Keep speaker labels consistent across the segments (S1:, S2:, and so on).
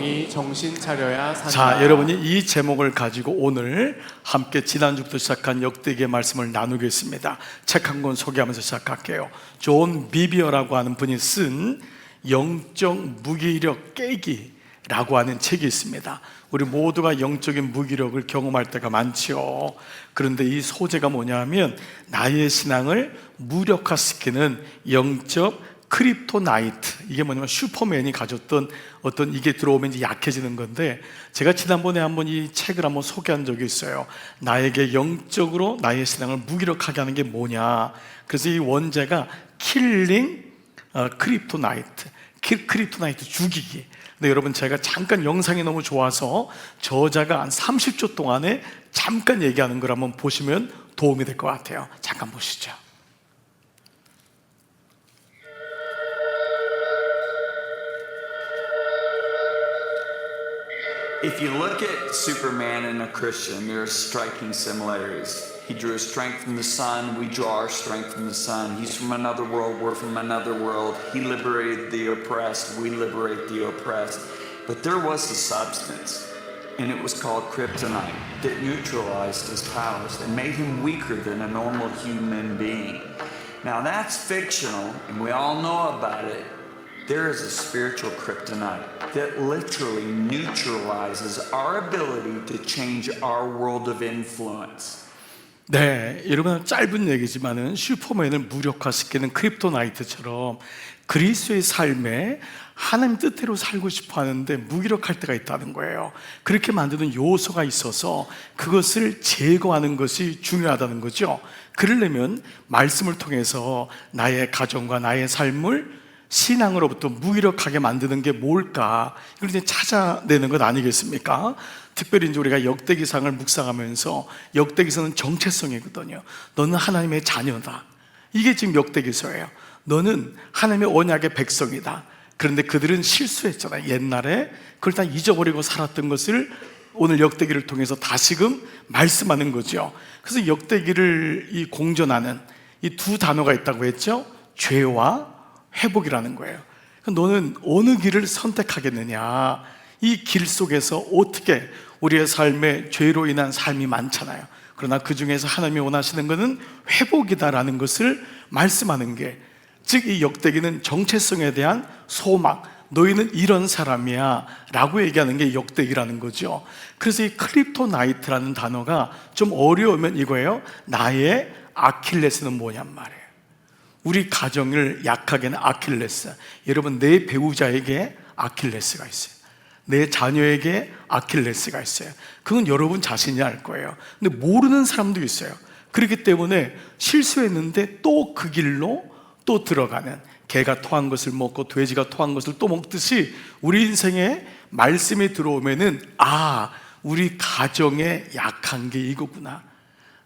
S1: 영이 정신 차려야 산다.
S2: 자, 여러분이 이 제목을 가지고 오늘 함께 지난주부터 시작한 역대기의 말씀을 나누겠습니다. 책 한 권 소개하면서 시작할게요. 존 비비어라고 하는 분이 쓴 영적 무기력 깨기라고 하는 책이 있습니다. 우리 모두가 영적인 무기력을 경험할 때가 많지요. 그런데 이 소재가 뭐냐면 나의 신앙을 무력화시키는 영적 크립토나이트, 이게 뭐냐면 슈퍼맨이 가졌던 어떤, 이게 들어오면 이제 약해지는 건데, 제가 지난번에 한번 이 책을 한번 소개한 적이 있어요. 나에게 영적으로 나의 신앙을 무기력하게 하는 게 뭐냐. 그래서 이 원제가 킬링 크립토나이트, 크립토나이트 죽이기. 근데 여러분, 제가 잠깐 영상이 너무 좋아서 저자가 한 30초 동안에 잠깐 얘기하는 걸 한번 보시면 도움이 될 것 같아요. 잠깐 보시죠.
S3: If you look at Superman and a Christian, there are striking similarities. He drew his strength from the sun, we draw our strength from the sun. He's from another world, we're from another world. He liberated the oppressed, we liberate the oppressed. But there was a substance, and it was called kryptonite, that neutralized his powers and made him weaker than a normal human being. Now that's fictional, and we all know about it. There is a spiritual kryptonite that literally neutralizes our ability to change our world of influence.
S2: 네, 여러분, 짧은 얘기지만은 슈퍼맨을 무력화시키는 크립토나이트처럼 그리스도의 삶에 하나님 뜻대로 살고 싶어 하는데 무기력할 때가 있다는 거예요. 그렇게 만드는 요소가 있어서 그것을 제거하는 것이 중요하다는 거죠. 그러려면 말씀을 통해서 나의 가정과 나의 삶을 신앙으로부터 무기력하게 만드는 게 뭘까? 이걸 이제 찾아내는 것 아니겠습니까? 특별히 이제 우리가 역대기상을 묵상하면서, 역대기서는 정체성이거든요. 너는 하나님의 자녀다. 이게 지금 역대기서예요. 너는 하나님의 언약의 백성이다. 그런데 그들은 실수했잖아요. 옛날에 그걸 다 잊어버리고 살았던 것을 오늘 역대기를 통해서 다시금 말씀하는 거죠. 그래서 역대기를 이 공존하는 이 두 단어가 있다고 했죠. 죄와 회복이라는 거예요. 너는 어느 길을 선택하겠느냐. 이 길 속에서 어떻게, 우리의 삶에 죄로 인한 삶이 많잖아요. 그러나 그 중에서 하나님이 원하시는 것은 회복이다라는 것을 말씀하는 게, 즉 이 역대기는 정체성에 대한 소망, 너희는 이런 사람이야 라고 얘기하는 게 역대기라는 거죠. 그래서 이 크립토나이트라는 단어가 좀 어려우면 이거예요. 나의 아킬레스는 뭐냔 말이에요. 우리 가정을 약하게 하는 아킬레스. 여러분, 내 배우자에게 아킬레스가 있어요. 내 자녀에게 아킬레스가 있어요. 그건 여러분 자신이 알 거예요. 근데 모르는 사람도 있어요. 그렇기 때문에 실수했는데 또 그 길로 또 들어가는, 개가 토한 것을 먹고 돼지가 토한 것을 또 먹듯이 우리 인생에 말씀이 들어오면은, 아, 우리 가정에 약한 게 이거구나,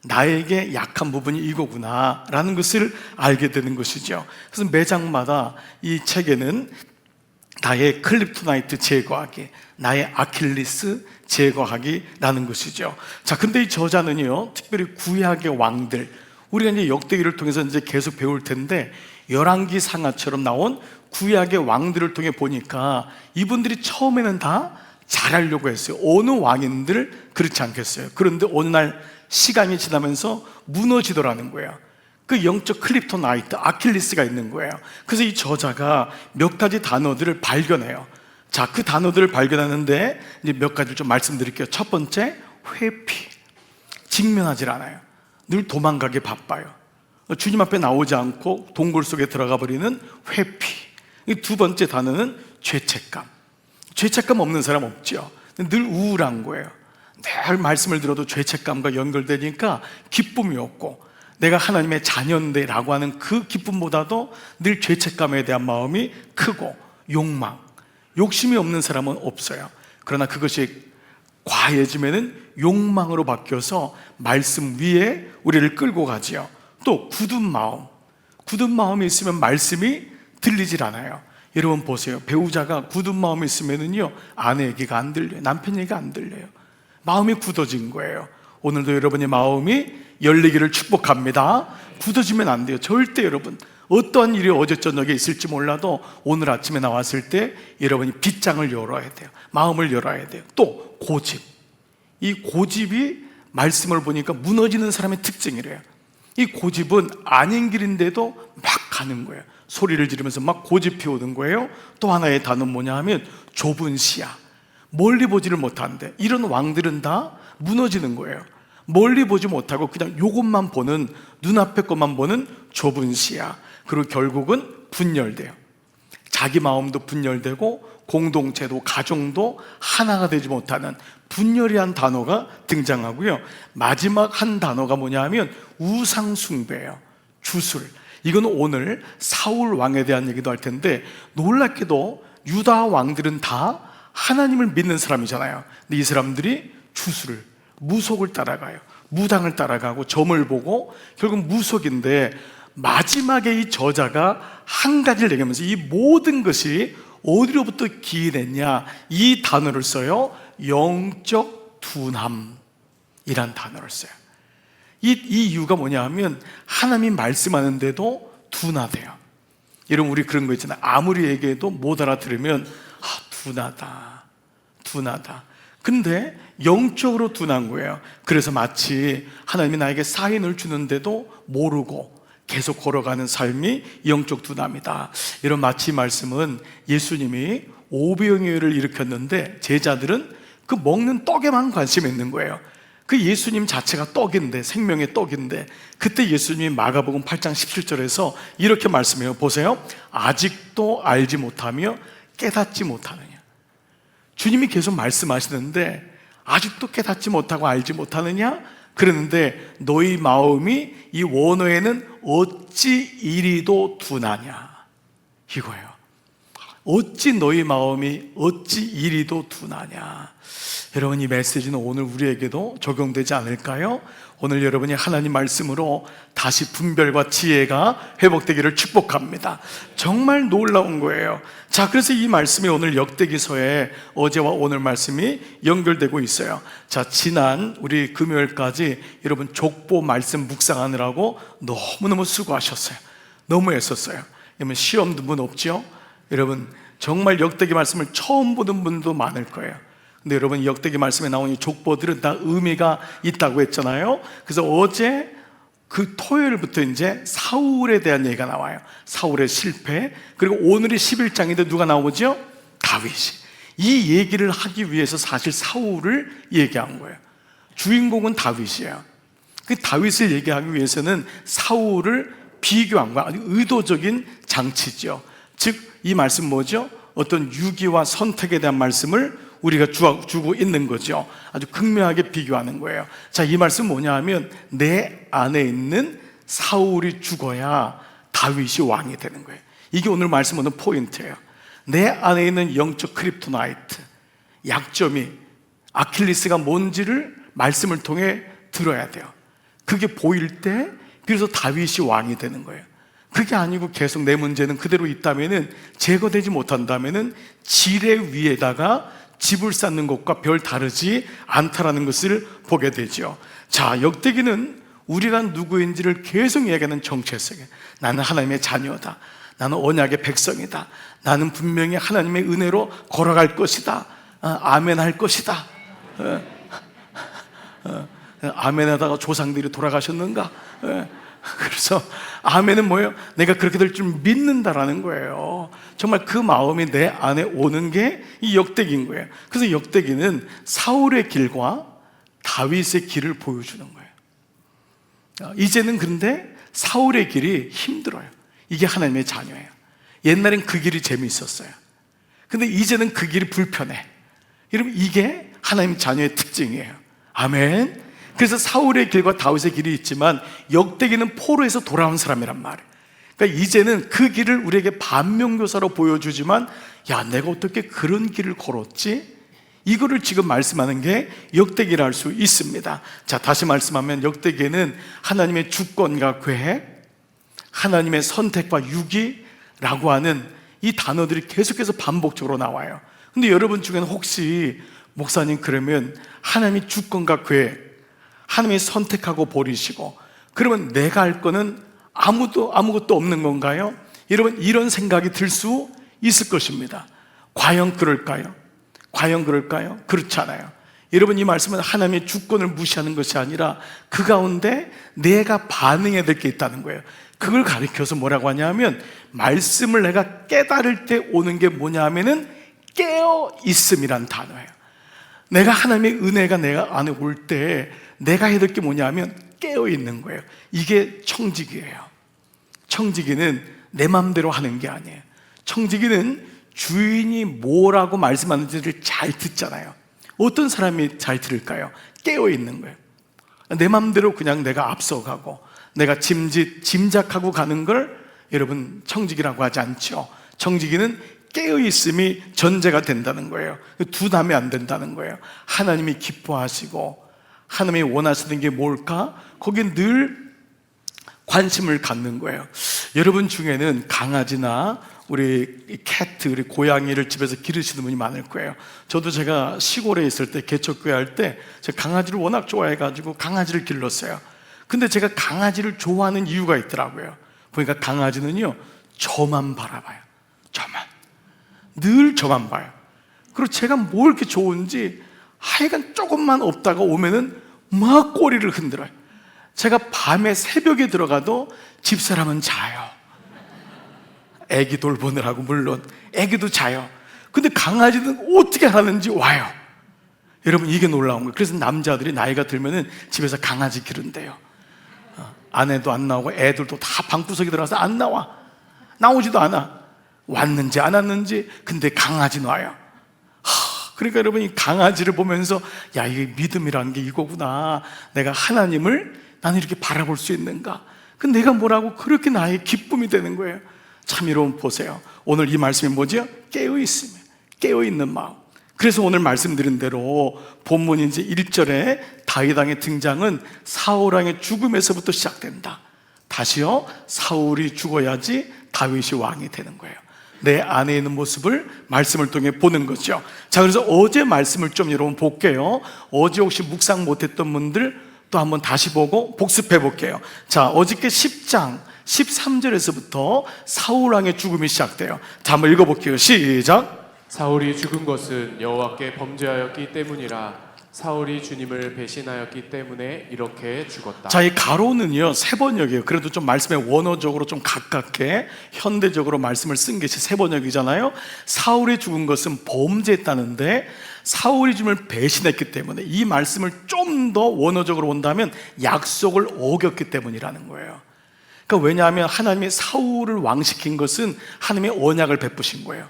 S2: 나에게 약한 부분이 이거구나 라는 것을 알게 되는 것이죠. 그래서 매장마다 이 책에는 나의 크립토나이트 제거하기, 나의 아킬레스 제거하기 라는 것이죠. 자, 근데 이 저자는요, 특별히 구약의 왕들, 우리가 이제 역대기를 통해서 이제 계속 배울 텐데, 열왕기 상하처럼 나온 구약의 왕들을 통해 보니까 이분들이 처음에는 다 잘하려고 했어요. 어느 왕인들 그렇지 않겠어요? 그런데 어느 날 시간이 지나면서 무너지더라는 거예요. 그 영적 크립토나이트, 아킬레스가 있는 거예요. 그래서 이 저자가 몇 가지 단어들을 발견해요. 자, 그 단어들을 발견하는데 이제 몇 가지를 좀 말씀드릴게요. 첫 번째, 회피. 직면하지 않아요. 늘 도망가기 바빠요. 주님 앞에 나오지 않고 동굴 속에 들어가 버리는 회피. 두 번째 단어는 죄책감. 죄책감 없는 사람 없죠. 늘 우울한 거예요. 늘 말씀을 들어도 죄책감과 연결되니까 기쁨이 없고, 내가 하나님의 자녀인데 라고 하는 그 기쁨보다도 늘 죄책감에 대한 마음이 크고, 욕망, 욕심이 없는 사람은 없어요. 그러나 그것이 과해지면은 욕망으로 바뀌어서 말씀 위에 우리를 끌고 가지요. 또 굳은 마음, 굳은 마음이 있으면 말씀이 들리질 않아요. 여러분 보세요. 배우자가 굳은 마음이 있으면은요, 아내 얘기가 안 들려요. 남편 얘기가 안 들려요. 마음이 굳어진 거예요. 오늘도 여러분의 마음이 열리기를 축복합니다. 굳어지면 안 돼요. 절대 여러분, 어떠한 일이 어제 저녁에 있을지 몰라도 오늘 아침에 나왔을 때 여러분이 빗장을 열어야 돼요. 마음을 열어야 돼요. 또 고집. 이 고집이 말씀을 보니까 무너지는 사람의 특징이래요. 이 고집은 아닌 길인데도 막 가는 거예요. 소리를 지르면서 막 고집 피우는 거예요. 또 하나의 단어는 뭐냐 하면 좁은 시야. 멀리 보지를 못하는데 이런 왕들은 다 무너지는 거예요. 멀리 보지 못하고 그냥 요것만 보는, 눈앞의 것만 보는 좁은 시야. 그리고 결국은 분열돼요. 자기 마음도 분열되고 공동체도 가정도 하나가 되지 못하는 분열이란 단어가 등장하고요. 마지막 한 단어가 뭐냐 하면 우상숭배예요. 주술. 이건 오늘 사울 왕에 대한 얘기도 할 텐데, 놀랍게도 유다 왕들은 다 하나님을 믿는 사람이잖아요. 근데 이 사람들이 주술을, 무속을 따라가요. 무당을 따라가고 점을 보고 결국 무속인데, 마지막에 이 저자가 한 가지를 얘기하면서 이 모든 것이 어디로부터 기인했냐, 이 단어를 써요. 영적 둔함이란 단어를 써요. 이 이유가 뭐냐 하면 하나님이 말씀하는데도 둔하대요. 여러분, 우리 그런 거 있잖아요. 아무리 얘기해도 못 알아들으면 둔하다. 근데 영적으로 둔한 거예요. 그래서 마치 하나님이 나에게 사인을 주는데도 모르고 계속 걸어가는 삶이 영적 둔함이다. 이런 마치 말씀은 예수님이 오병이어를 일으켰는데 제자들은 그 먹는 떡에만 관심이 있는 거예요. 그 예수님 자체가 떡인데, 생명의 떡인데, 그때 예수님이 마가복음 8장 17절에서 이렇게 말씀해요. 보세요. 아직도 알지 못하며 깨닫지 못하느냐. 주님이 계속 말씀하시는데 아직도 깨닫지 못하고 알지 못하느냐? 그러는데 너희 마음이 이 원어에는 어찌 이리도 둔하냐, 이거예요. 어찌 너희 마음이 어찌 이리도 둔하냐. 여러분, 이 메시지는 오늘 우리에게도 적용되지 않을까요? 오늘 여러분이 하나님 말씀으로 다시 분별과 지혜가 회복되기를 축복합니다. 정말 놀라운 거예요. 자, 그래서 이 말씀이 오늘 역대기서에 어제와 오늘 말씀이 연결되고 있어요. 자, 지난 우리 금요일까지 여러분 족보 말씀 묵상하느라고 너무너무 수고하셨어요. 너무 애썼어요. 여러분, 시험 든 분 없죠? 여러분, 정말 역대기 말씀을 처음 보는 분도 많을 거예요. 근데 여러분, 이 역대기 말씀에 나온 이 족보들은 다 의미가 있다고 했잖아요. 그래서 어제 그 토요일부터 이제 사울에 대한 얘기가 나와요. 사울의 실패. 그리고 오늘이 11장인데 누가 나오죠? 다윗이. 이 얘기를 하기 위해서 사실 사울을 얘기한 거예요. 주인공은 다윗이에요. 그 다윗을 얘기하기 위해서는 사울을 비교한 거야. 아주 의도적인 장치죠. 즉, 이 말씀 뭐죠? 어떤 유기와 선택에 대한 말씀을 우리가 주고 있는 거죠. 아주 극명하게 비교하는 거예요. 자, 이 말씀 뭐냐 하면 내 안에 있는 사울이 죽어야 다윗이 왕이 되는 거예요. 이게 오늘 말씀 오는 포인트예요. 내 안에 있는 영적 크립토나이트, 약점이, 아킬레스가 뭔지를 말씀을 통해 들어야 돼요. 그게 보일 때 그래서 다윗이 왕이 되는 거예요. 그게 아니고 계속 내 문제는 그대로 있다면은, 제거되지 못한다면은 지뢰 위에다가 집을 쌓는 것과 별 다르지 않다라는 것을 보게 되죠. 자, 역대기는 우리가 누구인지를 계속 이야기하는 정체성이에요. 나는 하나님의 자녀다. 나는 언약의 백성이다. 나는 분명히 하나님의 은혜로 걸어갈 것이다. 아멘 할 것이다. 아멘 하다가 조상들이 돌아가셨는가? 그래서 아멘은 뭐예요? 내가 그렇게 될 줄 믿는다라는 거예요. 정말 그 마음이 내 안에 오는 게 이 역대기인 거예요. 그래서 역대기는 사울의 길과 다윗의 길을 보여주는 거예요. 이제는 그런데 사울의 길이 힘들어요. 이게 하나님의 자녀예요. 옛날엔 그 길이 재미있었어요. 근데 이제는 그 길이 불편해. 여러분, 이게 하나님 자녀의 특징이에요. 아멘. 그래서 사울의 길과 다윗의 길이 있지만 역대기는 포로에서 돌아온 사람이란 말이에요. 그러니까 이제는 그 길을 우리에게 반면교사로 보여주지만, 야, 내가 어떻게 그런 길을 걸었지? 이거를 지금 말씀하는 게 역대기라 할 수 있습니다. 자, 다시 말씀하면 역대기에는 하나님의 주권과 계획, 하나님의 선택과 유기라고 하는 이 단어들이 계속해서 반복적으로 나와요. 근데 여러분 중에는 혹시 목사님, 그러면 하나님의 주권과 계획, 하나님이 선택하고 버리시고, 그러면 내가 할 거는 아무것도 없는 건가요? 여러분, 이런 생각이 들 수 있을 것입니다. 과연 그럴까요? 과연 그럴까요? 그렇지 않아요. 여러분, 이 말씀은 하나님의 주권을 무시하는 것이 아니라 그 가운데 내가 반응해야 될 게 있다는 거예요. 그걸 가리켜서 뭐라고 하냐면, 말씀을 내가 깨달을 때 오는 게 뭐냐 하면은 깨어있음이란 단어예요. 내가 하나님의 은혜가 내가 안에 올 때 내가 해야 될 게 뭐냐 하면 깨어있는 거예요. 이게 청지기예요. 청지기는 내 마음대로 하는 게 아니에요. 청지기는 주인이 뭐라고 말씀하는지를 잘 듣잖아요. 어떤 사람이 잘 들을까요? 깨어있는 거예요. 내 마음대로 그냥 내가 앞서가고 내가 짐작하고 가는 걸 여러분 청지기라고 하지 않죠. 청지기는 깨어있음이 전제가 된다는 거예요. 두담이 안 된다는 거예요. 하나님이 기뻐하시고 하나님이 원하시는 게 뭘까? 거기에 늘 관심을 갖는 거예요. 여러분 중에는 강아지나 우리 캣, 우리 고양이를 집에서 기르시는 분이 많을 거예요. 저도 제가 시골에 있을 때, 개척교회 할 때 제가 강아지를 워낙 좋아해가지고 강아지를 길렀어요. 근데 제가 강아지를 좋아하는 이유가 있더라고요. 보니까 강아지는요, 저만 바라봐요. 늘 저만 봐요. 그리고 제가 뭐 이렇게 좋은지 하여간 조금만 없다가 오면은 막 꼬리를 흔들어요. 제가 밤에 새벽에 들어가도 집사람은 자요. 애기 돌보느라고, 물론 애기도 자요. 근데 강아지는 어떻게 하는지 와요. 여러분, 이게 놀라운 거예요. 그래서 남자들이 나이가 들면은 집에서 강아지 기른대요. 아내도 안 나오고 애들도 다 방구석에 들어가서 안 나오지도 않아. 왔는지 안 왔는지. 근데 강아지는 와요. 그러니까 여러분, 이 강아지를 보면서 야, 이게 믿음이라는 게 이거구나. 내가 하나님을 나는 이렇게 바라볼 수 있는가. 그 내가 뭐라고 그렇게 나의 기쁨이 되는 거예요. 참, 여러분 보세요. 오늘 이 말씀이 뭐죠? 깨어있음이에요. 깨어있는 마음. 그래서 오늘 말씀드린 대로 본문 이제 1절에 다윗 왕의 등장은 사울 왕의 죽음에서부터 시작된다. 다시요, 사울이 죽어야지 다윗이 왕이 되는 거예요. 내 안에 있는 모습을 말씀을 통해 보는 거죠. 자, 그래서 어제 말씀을 좀 여러분 볼게요. 어제 혹시 묵상 못했던 분들 또 한번 다시 보고 복습해 볼게요. 자, 어저께 10장 13절에서부터 사울 왕의 죽음이 시작돼요. 자, 한번 읽어볼게요. 시작.
S1: 사울이 죽은 것은 여호와께 범죄하였기 때문이라. 사울이 주님을 배신하였기 때문에 이렇게 죽었다.
S2: 자, 이 가로는요, 세 번역이에요. 그래도 좀 말씀에 원어적으로 좀 가깝게 현대적으로 말씀을 쓴 것이 세 번역이잖아요. 사울이 죽은 것은 범죄했다는데 사울이 주님을 배신했기 때문에, 이 말씀을 좀 더 원어적으로 본다면 약속을 어겼기 때문이라는 거예요. 그러니까 왜냐하면 하나님이 사울을 왕시킨 것은 하나님의 언약을 베푸신 거예요.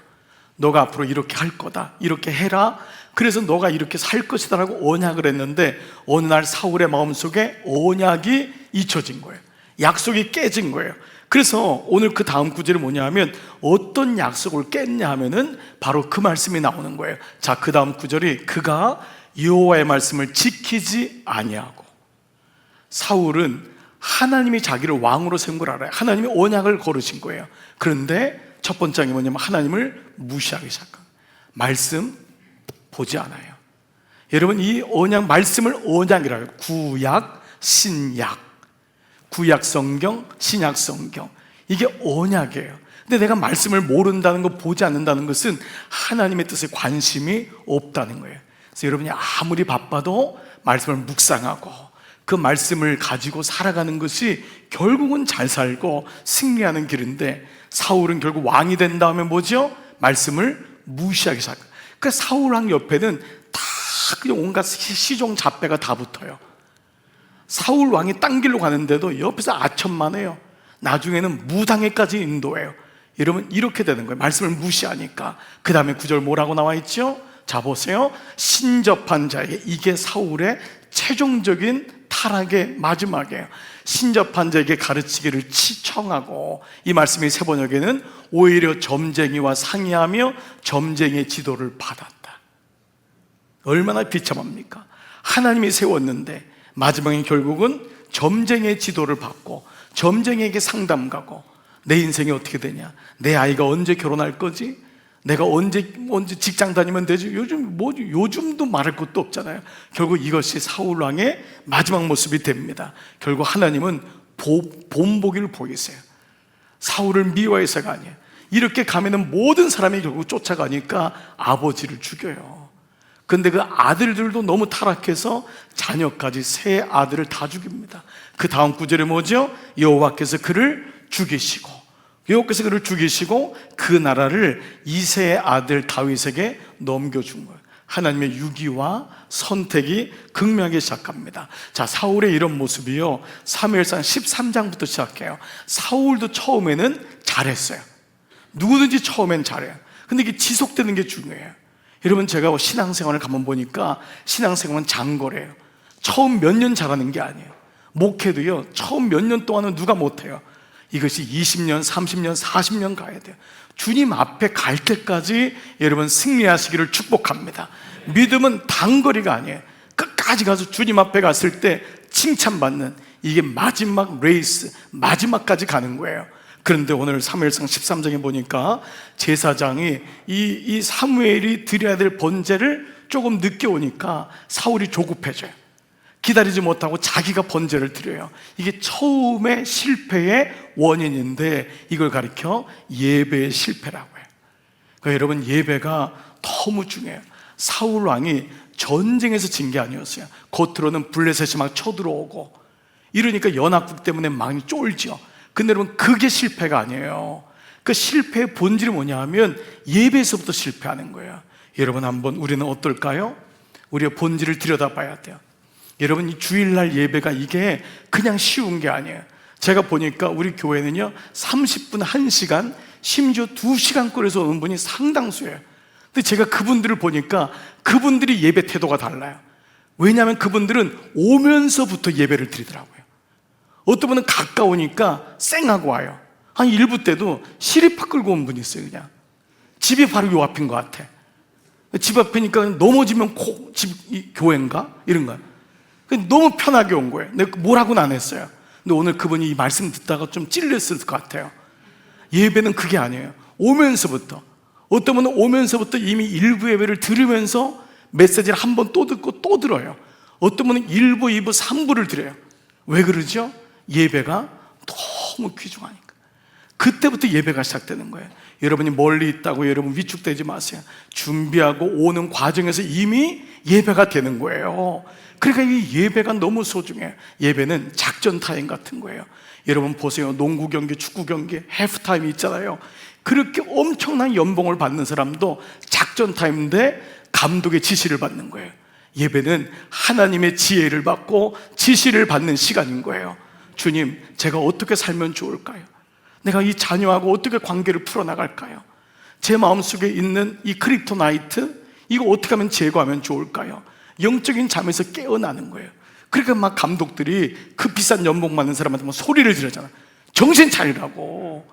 S2: 너가 앞으로 이렇게 할 거다, 이렇게 해라, 그래서 너가 이렇게 살 것이다 라고 언약을 했는데 어느 날 사울의 마음속에 언약이 잊혀진 거예요. 약속이 깨진 거예요. 그래서 오늘 그 다음 구절이 뭐냐 하면, 어떤 약속을 깼냐 하면은 바로 그 말씀이 나오는 거예요. 자, 그 다음 구절이 그가 여호와의 말씀을 지키지 아니하고. 사울은 하나님이 자기를 왕으로 세운 걸 알아요. 하나님이 언약을 걸으신 거예요. 그런데 첫 번째가 뭐냐면 하나님을 무시하기 시작한, 말씀 보지 않아요. 여러분, 이 언약, 말씀을 언약이라고 해요. 구약, 신약, 구약 성경, 신약 성경, 이게 언약이에요. 근데 내가 말씀을 모른다는 것, 보지 않는다는 것은 하나님의 뜻에 관심이 없다는 거예요. 그래서 여러분이 아무리 바빠도 말씀을 묵상하고 그 말씀을 가지고 살아가는 것이 결국은 잘 살고 승리하는 길인데, 사울은 결국 왕이 된 다음에 뭐죠? 말씀을 무시하기 시작해요. 그러니까 사울 왕 옆에는 다 그냥 온갖 시종 잡배가 다 붙어요. 사울 왕이 딴 길로 가는데도 옆에서 아첨만 해요. 나중에는 무당에까지 인도해요. 여러분, 이렇게 되는 거예요. 말씀을 무시하니까. 그 다음에 9절 뭐라고 나와 있죠? 자, 보세요. 신접한 자에게, 이게 사울의 최종적인 타락의 마지막이에요. 신접한 자에게 가르치기를 치청하고, 이 말씀이 세 번역에는 오히려 점쟁이와 상의하며 점쟁이의 지도를 받았다. 얼마나 비참합니까? 하나님이 세웠는데 마지막에 결국은 점쟁이의 지도를 받고 점쟁이에게 상담 가고, 내 인생이 어떻게 되냐, 내 아이가 언제 결혼할 거지, 내가 언제 직장 다니면 되지, 요즘 뭐지, 요즘도 말할 것도 없잖아요. 결국 이것이 사울 왕의 마지막 모습이 됩니다. 결국 하나님은 본보기를 보이세요. 사울을 미워해서가 아니에요. 이렇게 가면은 모든 사람이 결국 쫓아가니까 아버지를 죽여요. 근데 그 아들들도 너무 타락해서 자녀까지 세 아들을 다 죽입니다. 그 다음 구절에 뭐죠? 여호와께서 그를 죽이시고, 여호와께서 그를 죽이시고 그 나라를 이새의 아들 다윗에게 넘겨준 거예요. 하나님의 유기와 선택이 극명하게 시작합니다. 자, 사울의 이런 모습이요, 사무엘상 13장부터 시작해요. 사울도 처음에는 잘했어요. 누구든지 처음엔 잘해요. 근데 이게 지속되는 게 중요해요. 여러분, 제가 신앙생활을 가만 보니까 신앙생활은 장거래예요. 처음 몇 년 잘하는 게 아니에요. 목회도요, 처음 몇 년 동안은 누가 못해요. 이것이 20년, 30년, 40년 가야 돼요. 주님 앞에 갈 때까지 여러분 승리하시기를 축복합니다. 믿음은 단거리가 아니에요. 끝까지 가서 주님 앞에 갔을 때 칭찬받는, 이게 마지막 레이스, 마지막까지 가는 거예요. 그런데 오늘 사무엘상 13장에 보니까 제사장이 이 사무엘이 드려야 될 번제를 조금 늦게 오니까 사울이 조급해져요. 기다리지 못하고 자기가 번제를 드려요. 이게 처음의 실패의 원인인데 이걸 가리켜 예배의 실패라고 해요. 그러니까 여러분, 예배가 너무 중요해요. 사울 왕이 전쟁에서 진 게 아니었어요. 겉으로는 블레셋이 막 쳐들어오고 이러니까 연합국 때문에 많이 쫄죠. 근데 여러분, 그게 실패가 아니에요. 그 실패의 본질이 뭐냐 하면 예배에서부터 실패하는 거예요. 여러분, 한번 우리는 어떨까요? 우리의 본질을 들여다봐야 돼요. 여러분, 이 주일날 예배가 이게 그냥 쉬운 게 아니에요. 제가 보니까 우리 교회는요 30분, 1시간, 심지어 2시간 거리에서 오는 분이 상당수예요. 근데 제가 그분들을 보니까 그분들이 예배 태도가 달라요. 왜냐하면 그분들은 오면서부터 예배를 드리더라고요. 어떤 분은 가까우니까 쌩하고 와요. 한 1부 때도 시리파 끌고 온 분이 있어요. 그냥 집이 바로 요 앞인 것 같아. 집 앞이니까 넘어지면 교회인가? 이런 거야. 너무 편하게 온 거예요. 내가 뭐라고는 안 했어요. 근데 오늘 그분이 이 말씀 듣다가 좀 찔렸을 것 같아요. 예배는 그게 아니에요. 오면서부터, 어떤 분은 오면서부터 이미 일부 예배를 들으면서 메시지를 한 번 또 듣고 또 들어요. 어떤 분은 1부, 2부, 3부를 드려요. 왜 그러죠? 예배가 너무 귀중하니까. 그때부터 예배가 시작되는 거예요. 여러분이 멀리 있다고 여러분 위축되지 마세요. 준비하고 오는 과정에서 이미 예배가 되는 거예요. 그러니까 이 예배가 너무 소중해요. 예배는 작전 타임 같은 거예요. 여러분 보세요. 농구 경기, 축구 경기, 해프타임이 있잖아요. 그렇게 엄청난 연봉을 받는 사람도 작전 타임인데 감독의 지시를 받는 거예요. 예배는 하나님의 지혜를 받고 지시를 받는 시간인 거예요. 주님, 제가 어떻게 살면 좋을까요? 내가 이 자녀하고 어떻게 관계를 풀어나갈까요? 제 마음속에 있는 이 크립토나이트, 이거 어떻게 하면 제거하면 좋을까요? 영적인 잠에서 깨어나는 거예요. 그러니까 막 감독들이 그 비싼 연봉 받는 사람한테 막 소리를 지르잖아. 정신 차리라고.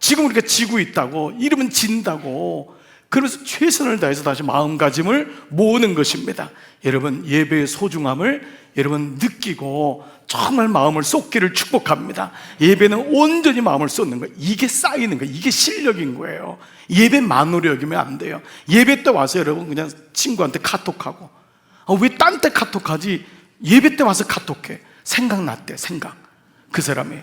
S2: 지금 우리가 지고 있다고. 이러면 진다고. 그래서 최선을 다해서 다시 마음가짐을 모으는 것입니다. 여러분, 예배의 소중함을 여러분 느끼고 정말 마음을 쏟기를 축복합니다. 예배는 온전히 마음을 쏟는 거예요. 이게 쌓이는 거예요. 이게 실력인 거예요. 예배만으로 여기면 안 돼요. 예배 때 와서 여러분 그냥 친구한테 카톡하고, 왜 딴 때 카톡하지? 예배 때 와서 카톡해. 생각났대. 생각. 그 사람이.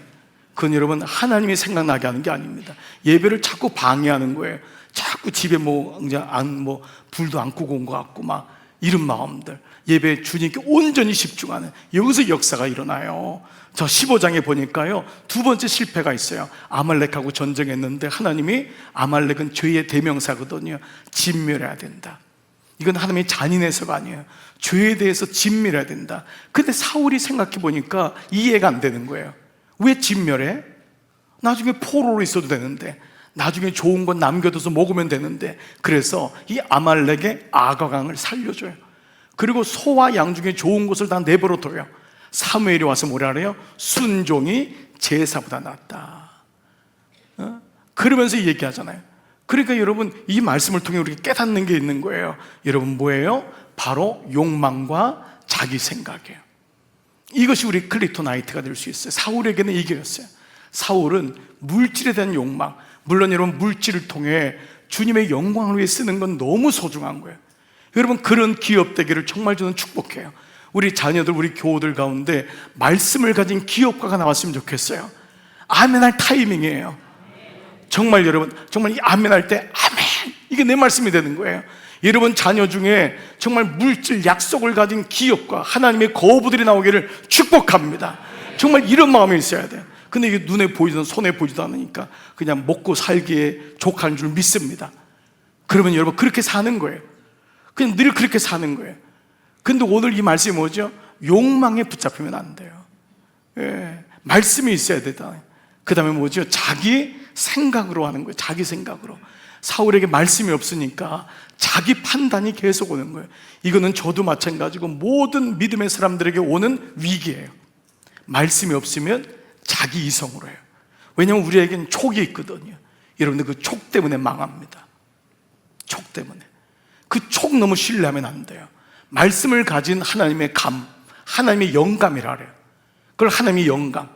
S2: 그건 여러분 하나님이 생각나게 하는 게 아닙니다. 예배를 자꾸 방해하는 거예요. 자꾸 집에 불도 안 끄고 온 것 같고 막 이런 마음들. 예배에 주님께 온전히 집중하는, 여기서 역사가 일어나요. 저 15장에 보니까요 2번째 실패가 있어요. 아말렉하고 전쟁했는데 하나님이, 아말렉은 죄의 대명사거든요. 진멸해야 된다. 이건 하나님의 잔인해서가 아니에요. 죄에 대해서 진멸해야 된다. 근데 사울이 생각해 보니까 이해가 안 되는 거예요. 왜 진멸해? 나중에 포로로 있어도 되는데, 나중에 좋은 건 남겨둬서 먹으면 되는데. 그래서 이 아말렉의 아가강을 살려줘요. 그리고 소와 양 중에 좋은 것을 다 내버려 둬요. 사무엘이 와서 뭐라 그래요? 순종이 제사보다 낫다. 그러면서 얘기하잖아요. 그러니까 여러분, 이 말씀을 통해 우리가 깨닫는 게 있는 거예요. 여러분 뭐예요? 바로 욕망과 자기 생각이에요. 이것이 우리 크립토나이트가 될 수 있어요. 사울에게는 이게였어요. 사울은 물질에 대한 욕망, 물론 여러분 물질을 통해 주님의 영광을 위해 쓰는 건 너무 소중한 거예요. 여러분, 그런 기업 되기를 정말 저는 축복해요. 우리 자녀들, 우리 교우들 가운데 말씀을 가진 기업가가 나왔으면 좋겠어요. 아멘할 타이밍이에요. 정말 여러분, 정말 이 아멘할 때 아멘, 이게 내 말씀이 되는 거예요. 여러분 자녀 중에 정말 물질 약속을 가진 기업가, 하나님의 거부들이 나오기를 축복합니다. 정말 이런 마음이 있어야 돼요. 근데 이게 눈에 보이든 손에 보이지도 않으니까 그냥 먹고 살기에 족한 줄 믿습니다. 그러면 여러분 그렇게 사는 거예요. 그냥 늘 그렇게 사는 거예요. 근데 오늘 이 말씀이 뭐죠? 욕망에 붙잡히면 안 돼요. 예, 말씀이 있어야 되다. 그 다음에 뭐죠? 자기 생각으로 하는 거예요. 자기 생각으로. 사울에게 말씀이 없으니까 자기 판단이 계속 오는 거예요. 이거는 저도 마찬가지고 모든 믿음의 사람들에게 오는 위기예요. 말씀이 없으면 자기 이성으로 해요. 왜냐하면 우리에게는 촉이 있거든요. 여러분들 그 촉 때문에 망합니다. 촉 때문에. 그 촉 너무 신뢰하면 안 돼요. 말씀을 가진 하나님의 감, 하나님의 영감이라 그래요. 그걸 하나님의 영감,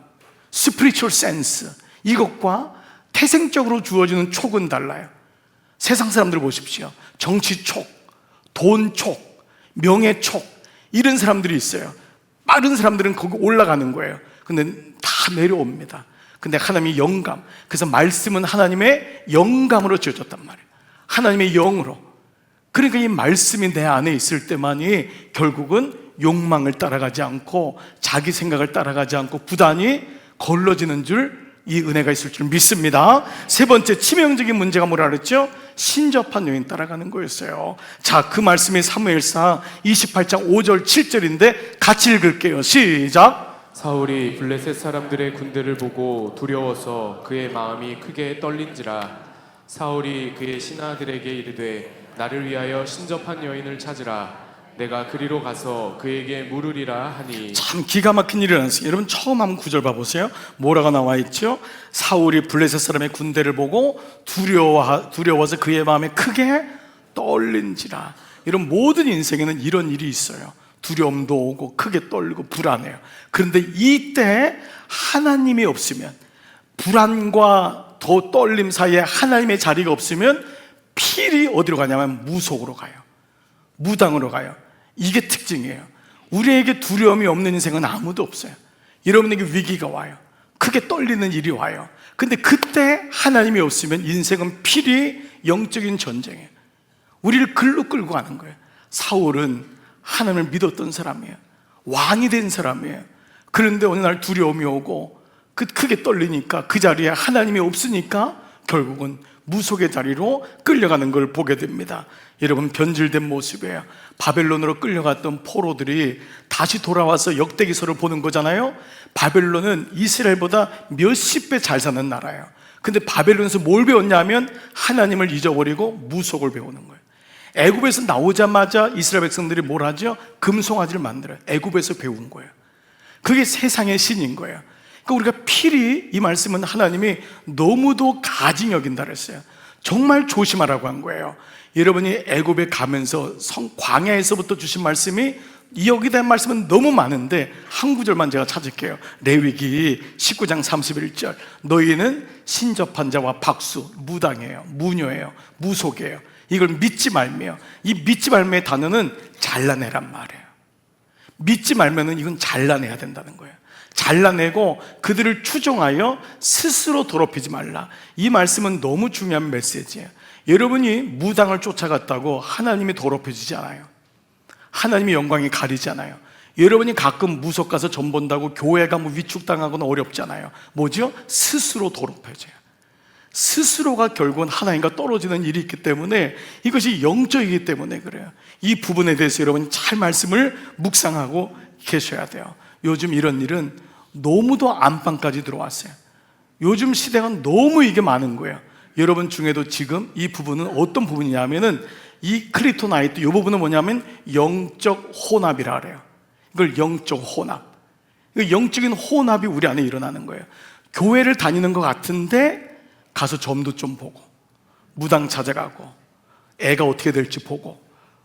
S2: spiritual sense, 이것과 태생적으로 주어지는 촉은 달라요. 세상 사람들 보십시오. 정치 촉, 돈 촉, 명예 촉, 이런 사람들이 있어요. 빠른 사람들은 거기 올라가는 거예요. 근데 다 내려옵니다. 근데 하나님의 영감, 그래서 말씀은 하나님의 영감으로 지어졌단 말이에요. 하나님의 영으로. 그러니까 이 말씀이 내 안에 있을 때만이 결국은 욕망을 따라가지 않고 자기 생각을 따라가지 않고 부단히 걸러지는 줄, 이 은혜가 있을 줄 믿습니다. 세 번째 치명적인 문제가 뭐라 그랬죠? 신접한 여인 따라가는 거였어요. 자, 그 말씀이 사무엘상 28장 5절 7절인데 같이 읽을게요. 시작.
S1: 사울이 블레셋 사람들의 군대를 보고 두려워서 그의 마음이 크게 떨린지라. 사울이 그의 신하들에게 이르되 나를 위하여 신접한 여인을 찾으라. 내가 그리로 가서 그에게 물으리라 하니.
S2: 참 기가 막힌 일이 일어났어요. 여러분 처음 한번 구절 봐보세요. 뭐라고 나와 있죠? 사울이 블레셋 사람의 군대를 보고 두려워서 그의 마음에 크게 떨린지라. 이런 모든 인생에는 이런 일이 있어요. 두려움도 오고 크게 떨리고 불안해요. 그런데 이때 하나님이 없으면, 불안과 더 떨림 사이에 하나님의 자리가 없으면 필히 어디로 가냐면 무속으로 가요. 무당으로 가요. 이게 특징이에요. 우리에게 두려움이 없는 인생은 아무도 없어요. 여러분에게 위기가 와요. 크게 떨리는 일이 와요. 근데 그때 하나님이 없으면 인생은 필히 영적인 전쟁이에요. 우리를 글로 끌고 가는 거예요. 사울은 하나님을 믿었던 사람이에요. 왕이 된 사람이에요. 그런데 어느 날 두려움이 오고 크게 떨리니까 그 자리에 하나님이 없으니까 결국은 무속의 자리로 끌려가는 걸 보게 됩니다. 여러분 변질된 모습이에요. 바벨론으로 끌려갔던 포로들이 다시 돌아와서 역대기서를 보는 거잖아요. 바벨론은 이스라엘보다 몇십 배 잘 사는 나라예요. 근데 바벨론에서 뭘 배웠냐면 하나님을 잊어버리고 무속을 배우는 거예요. 애굽에서 나오자마자 이스라엘 백성들이 뭘 하죠? 금송아지를 만들어요. 애굽에서 배운 거예요. 그게 세상의 신인 거예요. 그러니까 우리가 필히 이 말씀은 하나님이 너무도 가증 여긴다 그랬어요. 정말 조심하라고 한 거예요. 여러분이 애굽에 가면서 광야에서부터 주신 말씀이, 여기에 대한 말씀은 너무 많은데 한 구절만 제가 찾을게요. 레위기 19장 31절. 너희는 신접한 자와 박수, 무당이에요, 무녀예요, 무속이에요. 이걸 믿지 말며. 이 믿지 말며의 단어는 잘라내란 말이에요. 믿지 말면은 이건 잘라내야 된다는 거예요. 잘라내고 그들을 추종하여 스스로 더럽히지 말라. 이 말씀은 너무 중요한 메시지예요. 여러분이 무당을 쫓아갔다고 하나님이 더럽혀지지 않아요. 하나님의 영광이 가리지 않아요. 여러분이 가끔 무속 가서 전 본다고 교회가 뭐 위축당하거나 어렵지 않아요. 뭐죠? 스스로 더럽혀져요. 스스로가 결국은 하나님과 떨어지는 일이 있기 때문에, 이것이 영적이기 때문에 그래요. 이 부분에 대해서 여러분이 잘 말씀을 묵상하고 계셔야 돼요. 요즘 이런 일은 너무도 안방까지 들어왔어요. 요즘 시대가 너무 이게 많은 거예요. 여러분 중에도 지금 이 부분은 어떤 부분이냐면은, 이 크립토나이트 이 부분은 뭐냐면 영적 혼합이라 그래요. 이걸 영적 혼합. 영적인 혼합이 우리 안에 일어나는 거예요. 교회를 다니는 것 같은데 가서 점도 좀 보고, 무당 찾아가고, 애가 어떻게 될지 보고,